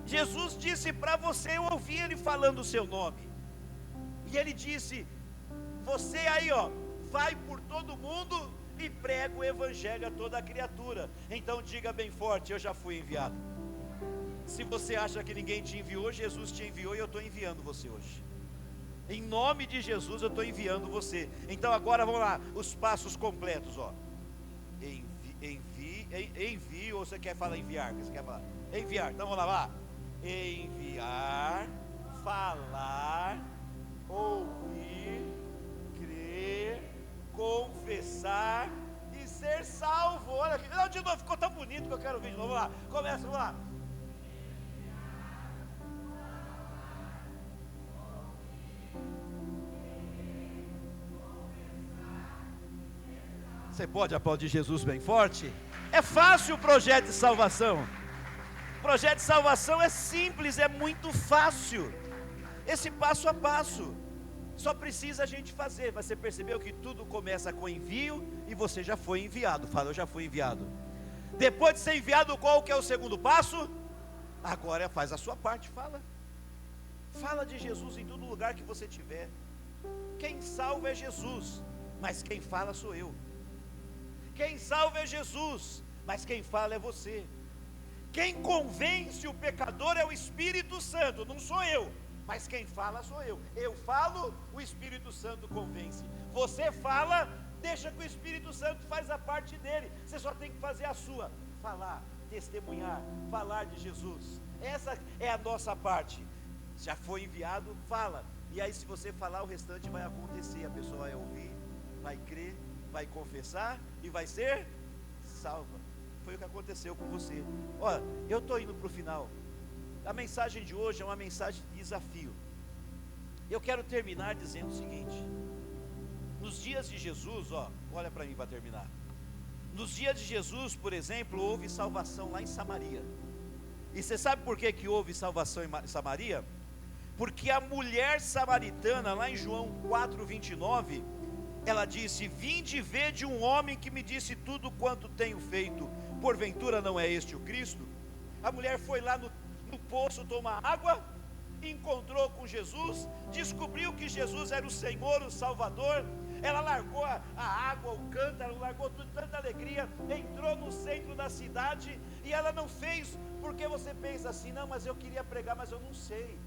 Jesus disse para você, eu ouvi ele falando o seu nome. E ele disse: você aí, ó, vai por todo mundo e prega o evangelho a toda criatura. Então diga bem forte: eu já fui enviado. Se você acha que ninguém te enviou, Jesus te enviou, e eu estou enviando você hoje. Em nome de Jesus eu estou enviando você. Então agora vamos lá, os passos completos, ó. Envie, ou você quer falar enviar? Você quer falar? Enviar, então vamos lá. Enviar, falar, ouvir, confessar e ser salvo. Olha aqui, não, de novo, ficou tão bonito que eu quero ouvir de novo. Vamos lá, começa, vamos lá. Você pode aplaudir Jesus bem forte? É fácil o projeto de salvação. O projeto de salvação é simples, é muito fácil. Esse passo a passo. Só precisa a gente fazer. Mas você percebeu que tudo começa com envio e você já foi enviado. Fala, eu já fui enviado. Depois de ser enviado, qual que é o segundo passo? Agora faz a sua parte, fala. Fala de Jesus em todo lugar que você tiver. Quem salva é Jesus, mas quem fala sou eu. Quem salva é Jesus, mas quem fala é você. Quem convence o pecador é o Espírito Santo, não sou eu, mas quem fala sou eu. Eu falo, o Espírito Santo convence. Você fala, deixa que o Espírito Santo faz a parte dele. Você só tem que fazer a sua, falar, testemunhar, falar de Jesus. Essa é a nossa parte. Já foi enviado, fala. E aí se você falar, o restante vai acontecer. A pessoa vai ouvir, vai crer, vai confessar e vai ser salva. Foi o que aconteceu com você. Olha, eu estou indo para o final. A mensagem de hoje é uma mensagem de desafio. Eu quero terminar dizendo o seguinte: nos dias de Jesus, olha para mim para terminar. Nos dias de Jesus, por exemplo, houve salvação lá em Samaria. E você sabe por que houve salvação em Samaria? Porque a mulher samaritana, lá em João 4:29, ela disse: vinde ver de um homem que me disse tudo quanto tenho feito, porventura não é este o Cristo? A mulher foi lá no poço tomar água, encontrou com Jesus, descobriu que Jesus era o Senhor, o Salvador. Ela largou a água, o cântaro, largou tudo, tanta alegria, entrou no centro da cidade. E ela não fez porque você pensa assim: não, mas eu queria pregar, mas eu não sei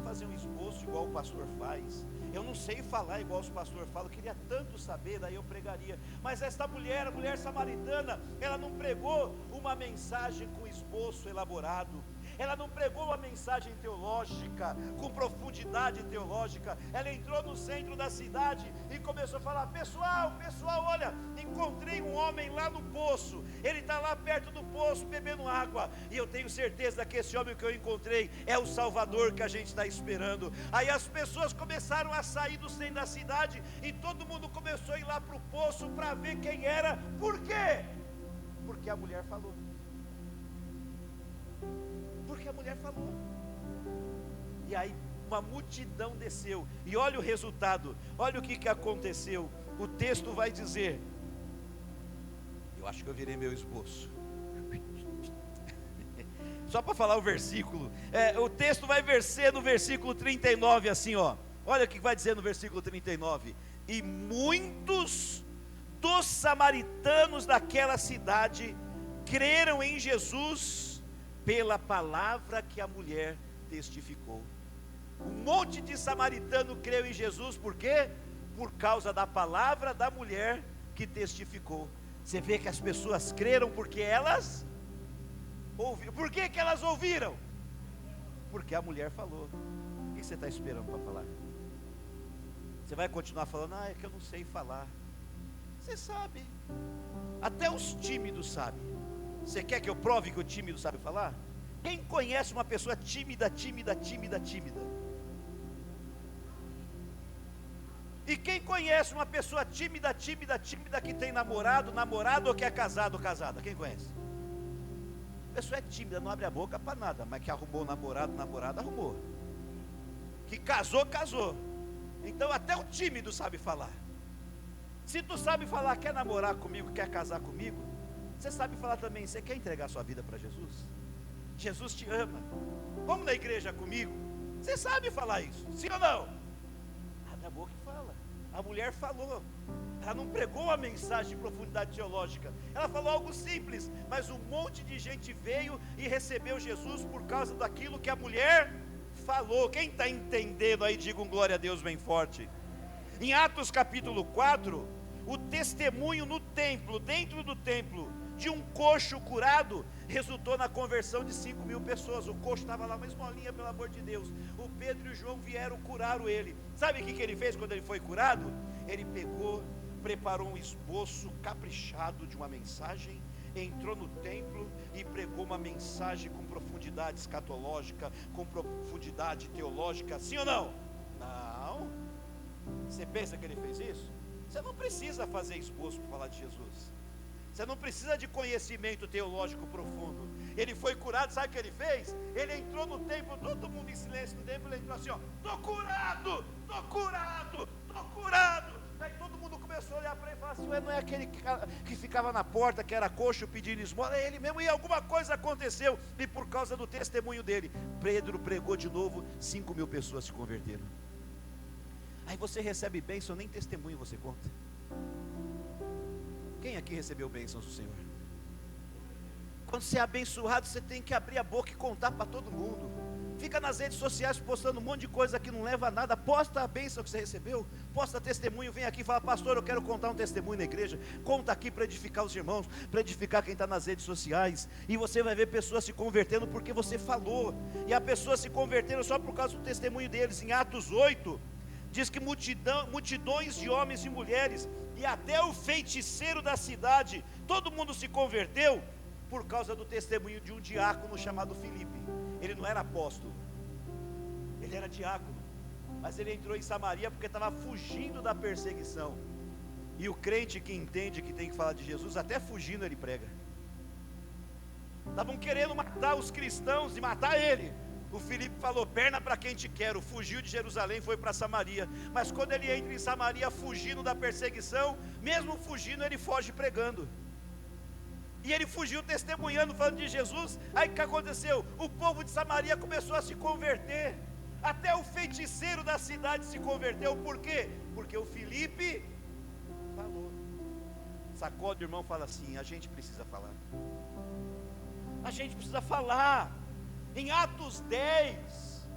fazer um esboço igual o pastor faz, eu não sei falar igual os pastores falam, eu queria tanto saber, daí eu pregaria. Mas esta mulher, a mulher samaritana, ela não pregou uma mensagem com esboço elaborado, ela não pregou uma mensagem teológica, com profundidade teológica. Ela entrou no centro da cidade e começou a falar: pessoal, olha, encontrei um homem lá no poço, ele está lá perto do poço bebendo água, e eu tenho certeza que esse homem que eu encontrei é o Salvador que a gente está esperando. Aí as pessoas começaram a sair do centro da cidade, e todo mundo começou a ir lá para o poço para ver quem era. Por quê? Porque a mulher falou. Porque a mulher falou. E aí uma multidão desceu. E olha o resultado. Olha o que aconteceu. O texto vai dizer, eu acho que eu virei meu esboço, só para falar o versículo. O texto vai verser no versículo 39 assim, olha o que vai dizer no versículo 39. E muitos dos samaritanos daquela cidade creram em Jesus pela palavra que a mulher testificou. Um monte de samaritano creu em Jesus, por quê? Por causa da palavra da mulher que testificou. Você vê que as pessoas creram porque elas ouviram. Por que elas ouviram? Porque a mulher falou. O que você está esperando para falar? Você vai continuar falando: é que eu não sei falar. Você sabe, até os tímidos sabem. Você quer que eu prove que o tímido sabe falar? Quem conhece uma pessoa tímida? E quem conhece uma pessoa tímida que tem namorado ou que é casado ou casada? Quem conhece? A pessoa é tímida, não abre a boca para nada, mas que arrumou namorada arrumou. Que casou. Então até o tímido sabe falar. Se tu sabe falar, quer namorar comigo, quer casar comigo, você sabe falar também: você quer entregar sua vida para Jesus? Jesus te ama, vamos na igreja comigo? Você sabe falar isso, sim ou não? Abre a boca e fala. A mulher falou, ela não pregou uma mensagem de profundidade teológica, ela falou algo simples, mas um monte de gente veio e recebeu Jesus por causa daquilo que a mulher falou. Quem está entendendo aí, diga um glória a Deus bem forte. Em Atos capítulo 4, o testemunho no templo, dentro do templo, de um coxo curado, resultou na conversão de 5.000 pessoas. O coxo estava lá, uma esmolinha, pelo amor de Deus. O Pedro e o João vieram, curaram ele. Sabe o que ele fez quando ele foi curado? Ele pegou preparou um esboço caprichado de uma mensagem, entrou no templo e pregou uma mensagem com profundidade escatológica, com profundidade teológica, sim ou não? Não. Você pensa que ele fez isso? Você não precisa fazer esboço para falar de Jesus. Você não precisa de conhecimento teológico profundo. Ele foi curado, sabe o que ele fez? Ele entrou no templo, todo mundo em silêncio no templo, ele entrou assim, ó: estou curado, estou curado, estou curado. Aí todo mundo começou a olhar para ele e falar assim: ué, não é aquele que ficava na porta, que era coxo pedindo esmola? É ele mesmo. E alguma coisa aconteceu, e por causa do testemunho dele, Pedro pregou de novo, 5.000 pessoas se converteram. Aí você recebe bênção, nem testemunho você conta. Quem aqui recebeu bênçãos do Senhor? Quando você é abençoado, você tem que abrir a boca e contar para todo mundo. Fica nas redes sociais postando um monte de coisa que não leva a nada. Posta a bênção que você recebeu, posta testemunho, vem aqui e fala: pastor, eu quero contar um testemunho na igreja. Conta aqui para edificar os irmãos, para edificar quem está nas redes sociais. E você vai ver pessoas se convertendo porque você falou. E a pessoa se converteram só por causa do testemunho deles. Em Atos 8 diz que multidões de homens e mulheres, e até o feiticeiro da cidade, todo mundo se converteu por causa do testemunho de um diácono chamado Filipe. Ele não era apóstolo, ele era diácono, mas ele entrou em Samaria porque estava fugindo da perseguição. E o crente que entende que tem que falar de Jesus, até fugindo ele prega. Estavam querendo matar os cristãos e matar ele. O Filipe falou: perna para quem te quero. Fugiu de Jerusalém e foi para Samaria. Mas quando ele entra em Samaria fugindo da perseguição, mesmo fugindo, ele foge pregando. E ele fugiu testemunhando, falando de Jesus. Aí o que aconteceu? O povo de Samaria começou a se converter. Até o feiticeiro da cidade se converteu. Por quê? Porque o Filipe falou. Sacode o irmão, fala assim: a gente precisa falar. A gente precisa falar. Em Atos 10,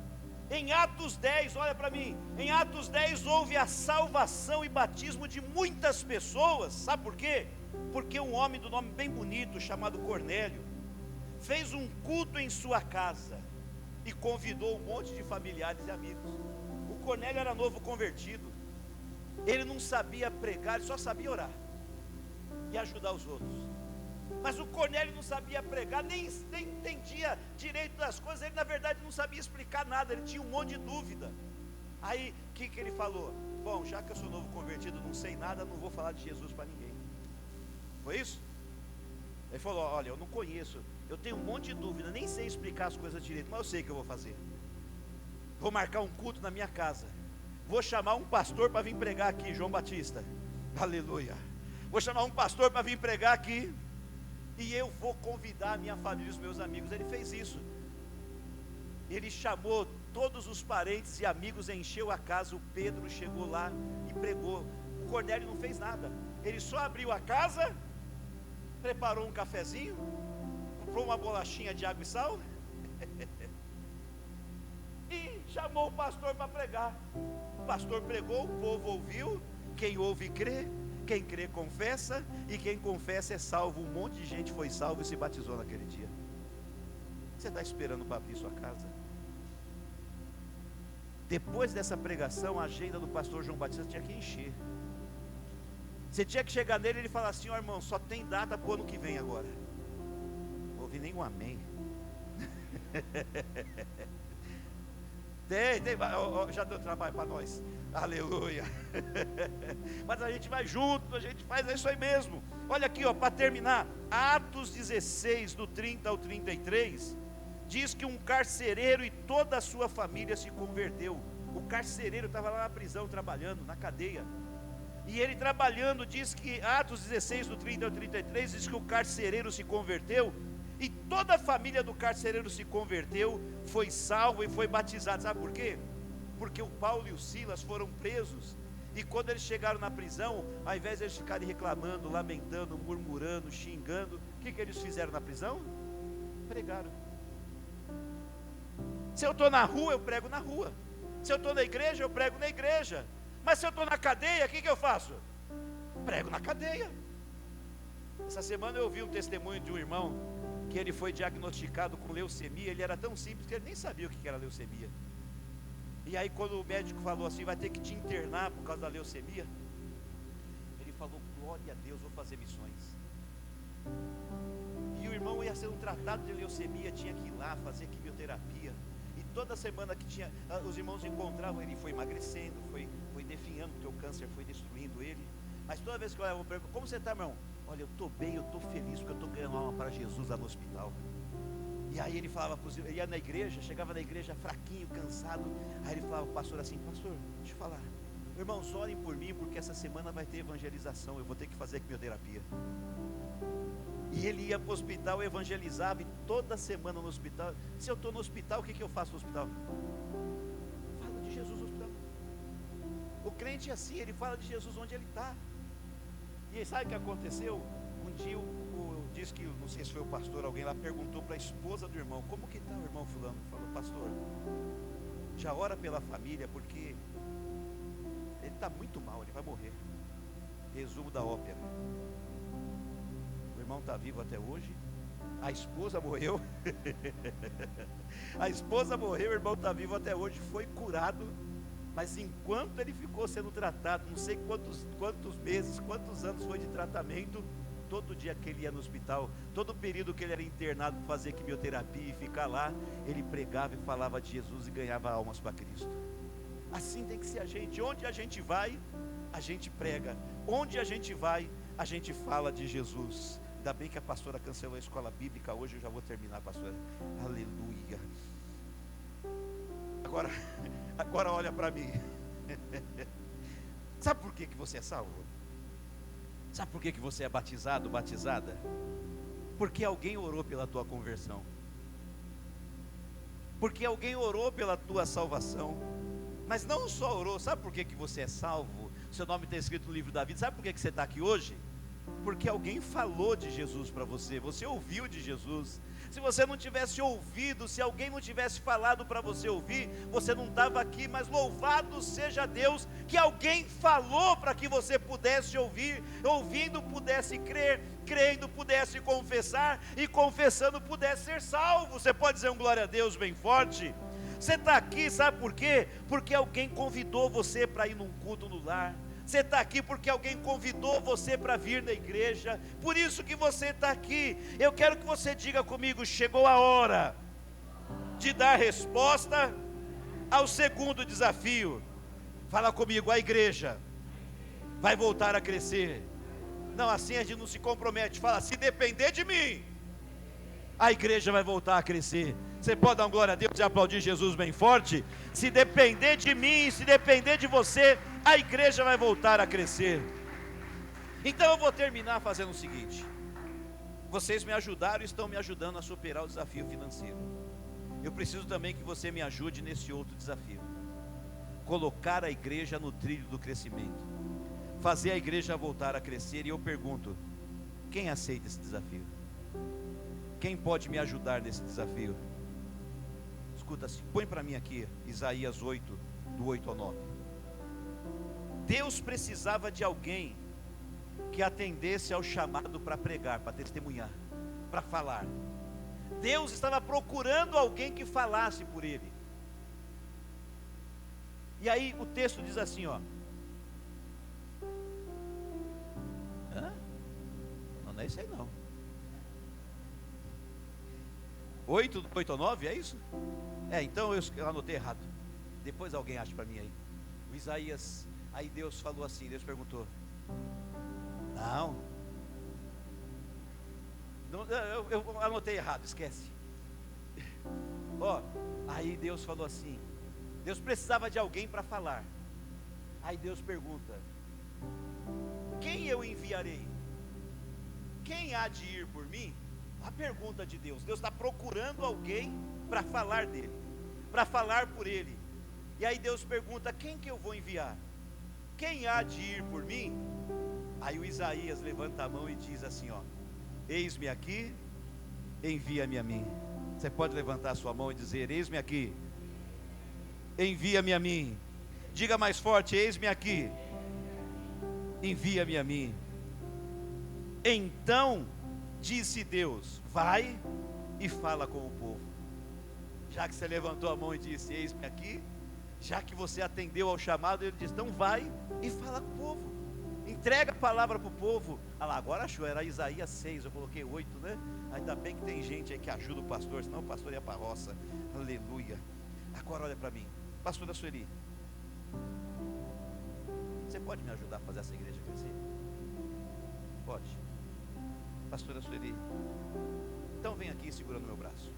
olha para mim, em Atos 10 houve a salvação e batismo de muitas pessoas. Sabe por quê? Porque um homem do nome bem bonito, chamado Cornélio, fez um culto em sua casa e convidou um monte de familiares e amigos. O Cornélio era novo convertido, ele não sabia pregar, ele só sabia orar e ajudar os outros. Mas o Cornélio não sabia pregar, nem entendia direito das coisas. Ele na verdade não sabia explicar nada, ele tinha um monte de dúvida. Aí o que ele falou? Bom, já que eu sou novo convertido, não sei nada, não vou falar de Jesus para ninguém. Foi isso? Ele falou: olha, eu não conheço, eu tenho um monte de dúvida, nem sei explicar as coisas direito, mas eu sei o que eu vou fazer. Vou marcar um culto na minha casa, vou chamar um pastor para vir pregar aqui, João Batista, aleluia. Vou chamar um pastor para vir pregar aqui, e eu vou convidar a minha família e os meus amigos. Ele fez isso. Ele chamou todos os parentes e amigos, encheu a casa. O Pedro chegou lá e pregou. O Cornélio não fez nada. Ele só abriu a casa, preparou um cafezinho, comprou uma bolachinha de água e sal e chamou o pastor para pregar. O pastor pregou, o povo ouviu. Quem ouve crê, quem crê confessa, e quem confessa é salvo. Um monte de gente foi salvo e se batizou naquele dia. Você está esperando para abrir sua casa? Depois dessa pregação, a agenda do pastor João Batista tinha que encher. Você tinha que chegar nele e ele falar assim: ó irmão, só tem data para o ano que vem agora. Não ouvi nenhum amém. Já deu trabalho para nós, aleluia. Mas a gente vai junto, a gente faz isso aí mesmo. Olha aqui, para terminar, Atos 16, do 30 ao 33, diz que um carcereiro e toda a sua família se converteu. O carcereiro estava lá na prisão trabalhando, na cadeia, e ele trabalhando, diz que Atos 16, do 30 ao 33, diz que o carcereiro se converteu. E toda a família do carcereiro se converteu, foi salvo e foi batizado. Sabe por quê? Porque o Paulo e o Silas foram presos. E quando eles chegaram na prisão, ao invés de eles ficarem reclamando, lamentando, murmurando, xingando, o que eles fizeram na prisão? Pregaram. Se eu estou na rua, eu prego na rua. Se eu estou na igreja, eu prego na igreja. Mas se eu estou na cadeia, o que eu faço? Prego na cadeia. Essa semana eu ouvi um testemunho de um irmão que ele foi diagnosticado com leucemia. Ele era tão simples que ele nem sabia o que era leucemia. E aí quando o médico falou assim: vai ter que te internar por causa da leucemia, ele glória a Deus, vou fazer missões. E o irmão ia ser um tratado de leucemia, tinha que ir lá fazer quimioterapia. E toda semana que tinha, os irmãos encontravam, ele foi emagrecendo, foi definhando, porque o câncer foi destruindo ele. Mas toda vez que eu olhava para ele, como você está, meu irmão? Olha, eu estou bem, eu estou feliz, porque eu estou ganhando alma para Jesus lá no hospital. E aí ele falava, ele ia na igreja, chegava na igreja fraquinho, cansado. Aí ele falava para o pastor assim: pastor, deixa eu falar, irmãos, orem por mim, porque essa semana vai ter evangelização, eu vou ter que fazer quimioterapia. E ele ia para o hospital, evangelizava, e toda semana no hospital. Se eu estou no hospital, o que eu faço no hospital? Fala de Jesus no hospital. O crente é assim, ele fala de Jesus onde ele está. E sabe o que aconteceu? Um dia diz que, não sei se foi o pastor, alguém lá perguntou para a esposa do irmão: como que está o irmão fulano? Falou: pastor, já ora pela família, porque ele está muito mal, ele vai morrer. Resumo da ópera: o irmão está vivo até hoje, a esposa morreu. A esposa morreu, o irmão está vivo até hoje, foi curado. Mas enquanto ele ficou sendo tratado, não sei quantos meses, quantos anos foi de tratamento, todo dia que ele ia no hospital, todo o período que ele era internado para fazer quimioterapia e ficar lá, ele pregava e falava de Jesus e ganhava almas para Cristo. Assim tem que ser a gente. Onde a gente vai, a gente prega. Onde a gente vai, a gente fala de Jesus. Ainda bem que a pastora cancelou a escola bíblica hoje, eu já vou terminar, pastora. Aleluia. Agora olha para mim. Sabe por que você é salvo? Sabe por que você é batizado, batizada? Porque alguém orou pela tua conversão. Porque alguém orou pela tua salvação. Mas não só orou. Sabe por que você é salvo? Seu nome está escrito no livro da vida. Sabe por que você está aqui hoje? Porque alguém falou de Jesus para você. Você ouviu de Jesus. Se você não tivesse ouvido, se alguém não tivesse falado para você ouvir, você não estava aqui. Mas louvado seja Deus, que alguém falou para que você pudesse ouvir, ouvindo pudesse crer, crendo pudesse confessar, e confessando pudesse ser salvo. Você pode dizer um glória a Deus bem forte? Você está aqui, sabe por quê? Porque alguém convidou você para ir num culto no lar. Você está aqui porque alguém convidou você para vir na igreja. Por isso que você está aqui. Eu quero que você diga comigo: chegou a hora de dar resposta ao segundo desafio. Fala comigo: a igreja vai voltar a crescer. Não, assim a gente não se compromete. Fala: se depender de mim, a igreja vai voltar a crescer. Você pode dar uma glória a Deus e aplaudir Jesus bem forte? Se depender de mim, se depender de você, a igreja vai voltar a crescer. Então eu vou terminar fazendo o seguinte: vocês me ajudaram e estão me ajudando a superar o desafio financeiro. Eu preciso também que você me ajude nesse outro desafio: colocar a igreja no trilho do crescimento, fazer a igreja voltar a crescer. E eu pergunto: quem aceita esse desafio? Quem pode me ajudar nesse desafio? Escuta, põe para mim aqui Isaías 8, do 8 ao 9. Deus precisava de alguém que atendesse ao chamado para pregar, para testemunhar, para falar. Deus estava procurando alguém que falasse por Ele. E aí o texto diz assim, ó. Não é isso aí não. 8 ou 9, é isso? Então eu anotei errado. Depois alguém acha para mim aí. O Isaías, aí Deus falou assim, Deus perguntou. Não, eu anotei errado, esquece. Aí Deus falou assim, Deus precisava de alguém para falar. Aí Deus pergunta: quem eu enviarei? Quem há de ir por mim? A pergunta de Deus. Deus está procurando alguém para falar dele, para falar por ele. E aí Deus pergunta: quem que eu vou enviar? Quem há de ir por mim? Aí o Isaías levanta a mão e diz assim, ó: eis-me aqui, envia-me a mim. Você pode levantar a sua mão e dizer: eis-me aqui, envia-me a mim. Diga mais forte: eis-me aqui, envia-me a mim. Então disse Deus: vai e fala com o povo. Já que você levantou a mão e disse: eis-me aqui, já que você atendeu ao chamado, ele diz: então vai e fala com o povo. Entrega a palavra para o povo. Ah lá, agora achou, era Isaías 6, eu coloquei 8, né? Ainda bem que tem gente aí que ajuda o pastor, senão o pastor ia para a roça. Aleluia. Agora olha para mim, pastora Sueli, você pode me ajudar a fazer essa igreja crescer? Pode. Pastora Sueli, então vem aqui segurando meu braço.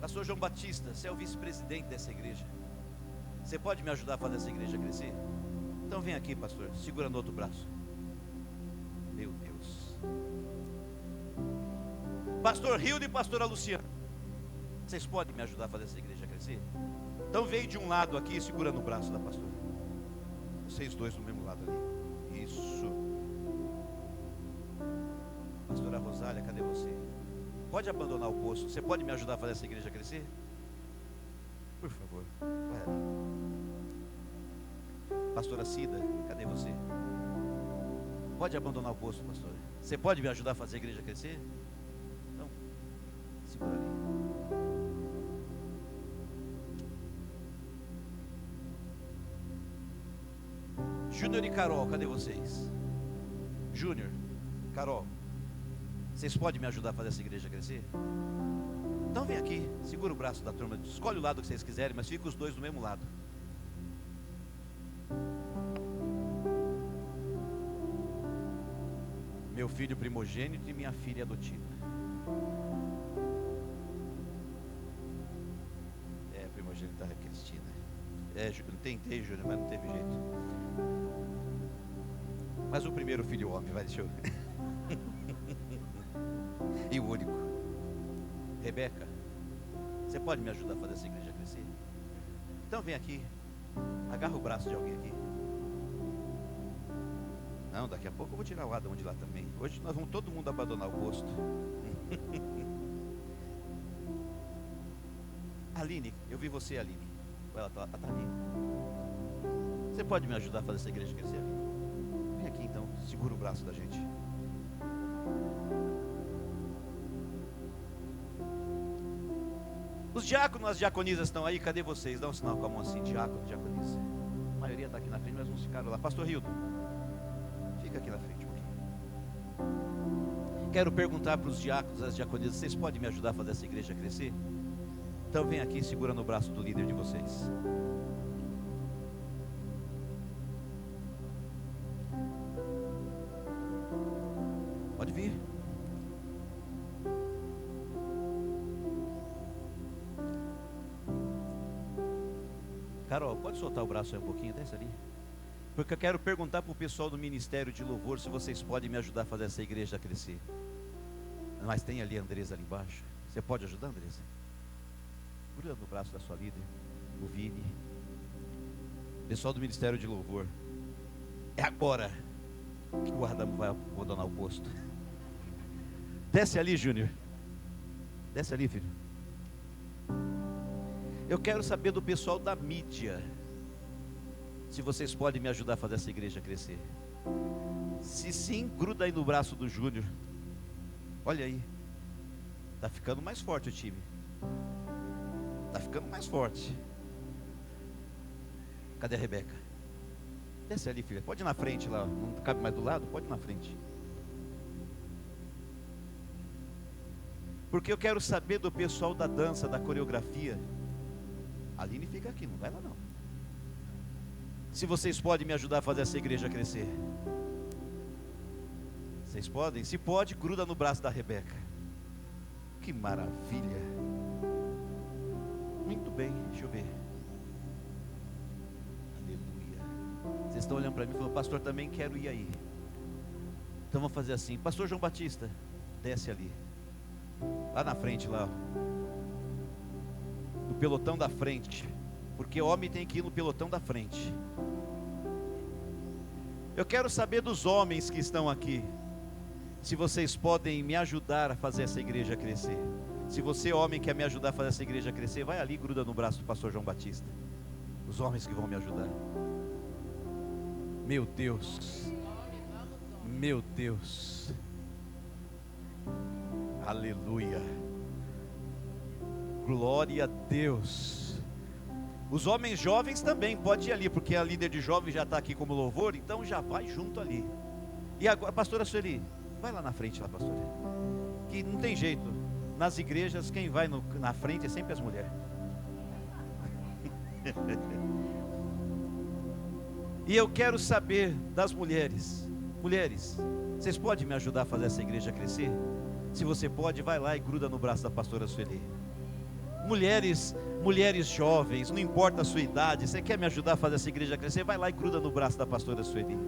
Pastor João Batista, você é o vice-presidente dessa igreja. Você pode me ajudar a fazer essa igreja crescer? Então vem aqui, pastor, segura no outro braço. Meu Deus. Pastor Hildo e pastora Luciana, vocês podem me ajudar a fazer essa igreja crescer? Então vem de um lado aqui, segurando o braço da pastora. Vocês dois do mesmo lado ali. Isso. Pastora Rosália, cadê você? Pode abandonar o posto. Você pode me ajudar a fazer essa igreja crescer? Por favor, vai ali. Pastora Cida, cadê você? Pode abandonar o posto, pastora. Você pode me ajudar a fazer a igreja crescer? Então, segura ali. Júnior e Carol, cadê vocês? Júnior, Carol, vocês podem me ajudar a fazer essa igreja crescer? Então vem aqui, segura o braço da turma, escolhe o lado que vocês quiserem, mas fica os dois do mesmo lado. Meu filho primogênito e minha filha adotiva. Primogênita é Cristina. Tentei, Júnior, mas não teve jeito. Mas o primeiro filho homem, vai, deixa eu... E o único. Rebeca, você pode me ajudar a fazer essa igreja crescer? Então vem aqui, agarra o braço de alguém aqui. Não, daqui a pouco eu vou tirar o Adão de lá também. Hoje nós vamos todo mundo abandonar o posto. Aline, eu vi você, Aline. Ela tá ali. Você pode me ajudar a fazer essa igreja crescer, Aline? Vem aqui então, segura o braço da gente. Os diáconos, as diaconisas estão aí, cadê vocês? Dá um sinal com a mão assim, diácono, diaconisa. A maioria está aqui na frente, mas uns ficaram lá. Pastor Hildo, fica aqui na frente um pouquinho. Quero perguntar para os diáconos, as diaconisas, vocês podem me ajudar a fazer essa igreja crescer? Então vem aqui, segura no braço do líder de vocês. Pode vir. Carol, pode soltar o braço aí um pouquinho, desce ali. Porque eu quero perguntar para o pessoal do Ministério de Louvor se vocês podem me ajudar a fazer essa igreja crescer. Mas tem ali a Andresa ali embaixo. Você pode ajudar, Andresa? Segura no braço da sua líder, o Vini. Pessoal do Ministério de Louvor. É agora que o Adamo vai abandonar o posto. Desce ali, Júnior. Desce ali, filho. Eu quero saber do pessoal da mídia, se vocês podem me ajudar a fazer essa igreja crescer. Se sim, gruda aí no braço do Júnior. Olha aí. Está ficando mais forte o time. Está ficando mais forte. Cadê a Rebeca? Desce ali, filha. Pode ir na frente lá. Não cabe mais do lado? Pode ir na frente. Porque eu quero saber do pessoal da dança, da coreografia. A Aline fica aqui, não vai lá não. Se vocês podem me ajudar a fazer essa igreja crescer. Vocês podem? Se pode, gruda no braço da Rebeca. Que maravilha. Muito bem, deixa eu ver. Aleluia. Vocês estão olhando para mim e falando, pastor, também quero ir aí. Então vamos fazer assim. Pastor João Batista, desce ali. Lá na frente, lá. No pelotão da frente. Porque homem tem que ir no pelotão da frente. Eu quero saber dos homens que estão aqui, se vocês podem me ajudar a fazer essa igreja crescer. Se você, homem, quer me ajudar a fazer essa igreja crescer, vai ali e gruda no braço do pastor João Batista. Os homens que vão me ajudar. Meu Deus. Meu Deus. Aleluia. Glória a Deus. Os homens jovens também, pode ir ali, porque a líder de jovens já está aqui como louvor, então já vai junto ali. E agora, pastora Sueli, vai lá na frente lá, pastora. Que não tem jeito, nas igrejas quem vai na frente é sempre as mulheres. E eu quero saber das mulheres. Mulheres, vocês podem me ajudar a fazer essa igreja crescer? Se você pode, vai lá e gruda no braço da pastora Sueli. Mulheres jovens, não importa a sua idade, você quer me ajudar a fazer essa igreja crescer? Vai lá e gruda no braço da pastora Sueli.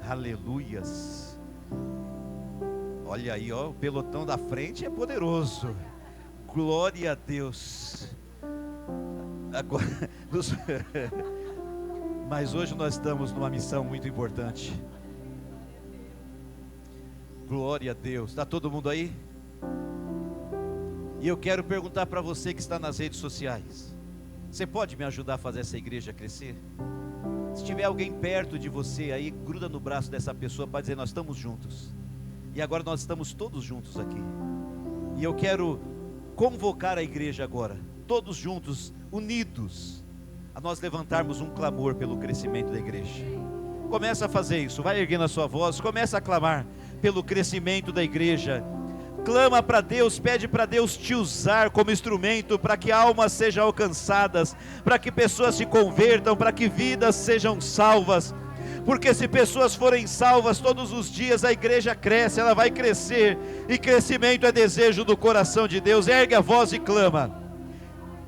Aleluias. Olha aí, ó, o pelotão da frente é poderoso. Glória a Deus. Agora, mas hoje nós estamos numa missão muito importante. Glória a Deus. Está todo mundo aí? E eu quero perguntar para você que está nas redes sociais: você pode me ajudar a fazer essa igreja crescer? Se tiver alguém perto de você aí, gruda no braço dessa pessoa para dizer: nós estamos juntos. E agora nós estamos todos juntos aqui. E eu quero convocar a igreja agora, todos juntos, unidos, a nós levantarmos um clamor pelo crescimento da igreja. Começa a fazer isso, vai erguendo a sua voz, começa a clamar pelo crescimento da igreja. Clama para Deus, pede para Deus te usar como instrumento para que almas sejam alcançadas, para que pessoas se convertam, para que vidas sejam salvas. Porque se pessoas forem salvas todos os dias, a igreja cresce, ela vai crescer, e crescimento é desejo do coração de Deus. Ergue a voz e clama,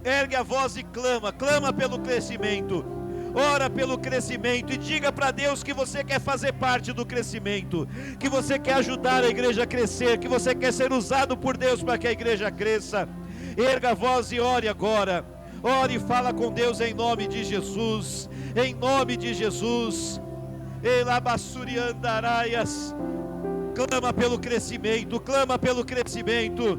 ergue a voz e clama, clama pelo crescimento. Ora pelo crescimento e diga para Deus que você quer fazer parte do crescimento, que você quer ajudar a igreja a crescer, que você quer ser usado por Deus para que a igreja cresça. Erga a voz e ore agora. Ore e fala com Deus em nome de Jesus. Em nome de Jesus. Elabassuriandaraias. Clama pelo crescimento, clama pelo crescimento.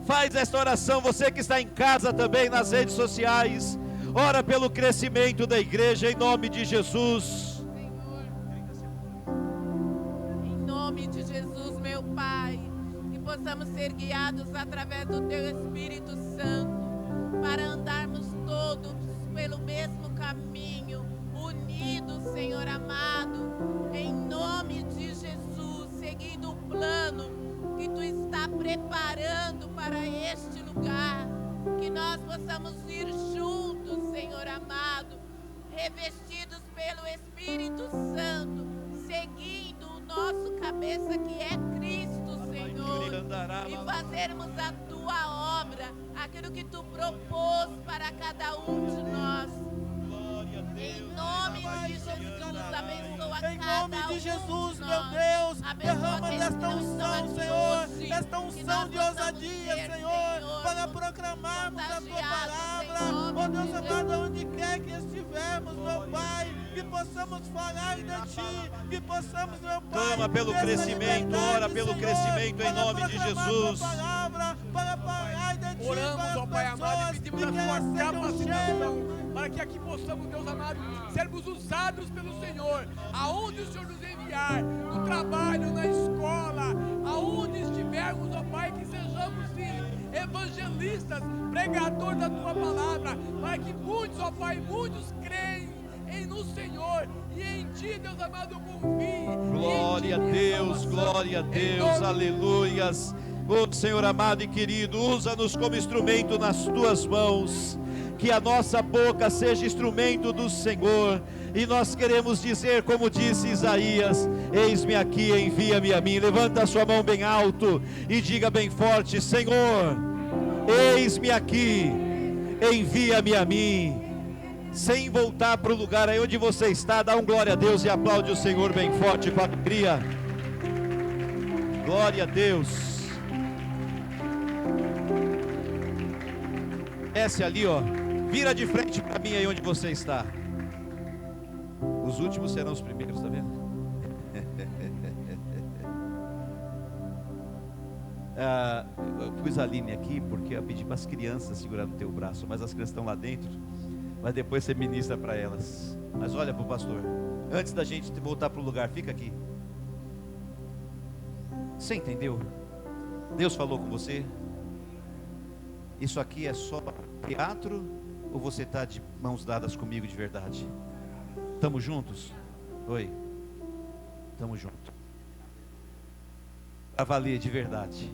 Faz esta oração, você que está em casa também nas redes sociais. Ora pelo crescimento da igreja em nome de Jesus. Senhor, em nome de Jesus, meu Pai, que possamos ser guiados através do Teu Espírito Santo, para andarmos todos pelo mesmo caminho, unidos, Senhor amado, em nome de Jesus, seguindo o plano que Tu está preparando para este lugar. Que nós possamos ir juntos, Senhor amado, revestidos pelo Espírito Santo, seguindo o nosso cabeça que é Cristo, Senhor, e fazermos a Tua obra, aquilo que Tu propôs para cada um de nós. Em nome de Jesus, abençoa Em cada nome de Jesus, de meu nós. Deus, Abençoa derrama quem desta não unção, está Senhor, hoje, esta que unção nós de possamos ousadia, ser, Senhor, para proclamarmos a Tua contagiados palavra, em nome ó Deus de amado, onde quer que estivermos, meu Pai, que possamos falar de Ti, que possamos, meu Pai, Clama pelo ter essa crescimento, liberdade, ora pelo Senhor, crescimento em para nome de proclamar Jesus. Tua palavra, para falar de Ti, Oramos, para ó as Pai amado, e pessoas pedimos que a elas Sua sejam cheias. capacitação, para que aqui possamos, Deus amado, sermos usados pelo Senhor, aonde o Senhor nos enviar, no trabalho, na escola, aonde estivermos, ó Pai, que sejamos sim evangelistas, pregador da Tua palavra, para que muitos, ó Pai, muitos creem no Senhor e em Ti, Deus amado, confie. Glória a Deus, glória a Deus, aleluias. Oh Senhor amado e querido, usa-nos como instrumento nas Tuas mãos, que a nossa boca seja instrumento do Senhor, e nós queremos dizer como disse Isaías: eis-me aqui, envia-me a mim. Levanta a sua mão bem alto e diga bem forte: Senhor, eis-me aqui, envia-me a mim. Sem voltar para o lugar aí onde você está, dá um glória a Deus e aplaude o Senhor bem forte com alegria. Glória a Deus. Desce ali, ó. Vira de frente para mim aí onde você está. Os últimos serão os primeiros, tá vendo? Eu pus a Aline aqui porque eu pedi para as crianças segurar no teu braço, mas as crianças estão lá dentro. Mas depois você ministra para elas. Mas olha para o pastor, antes da gente voltar para o lugar, fica aqui. Você entendeu? Deus falou com você? Isso aqui é só teatro ou você está de mãos dadas comigo de verdade? Estamos juntos? Oi, estamos juntos. Para valer de verdade.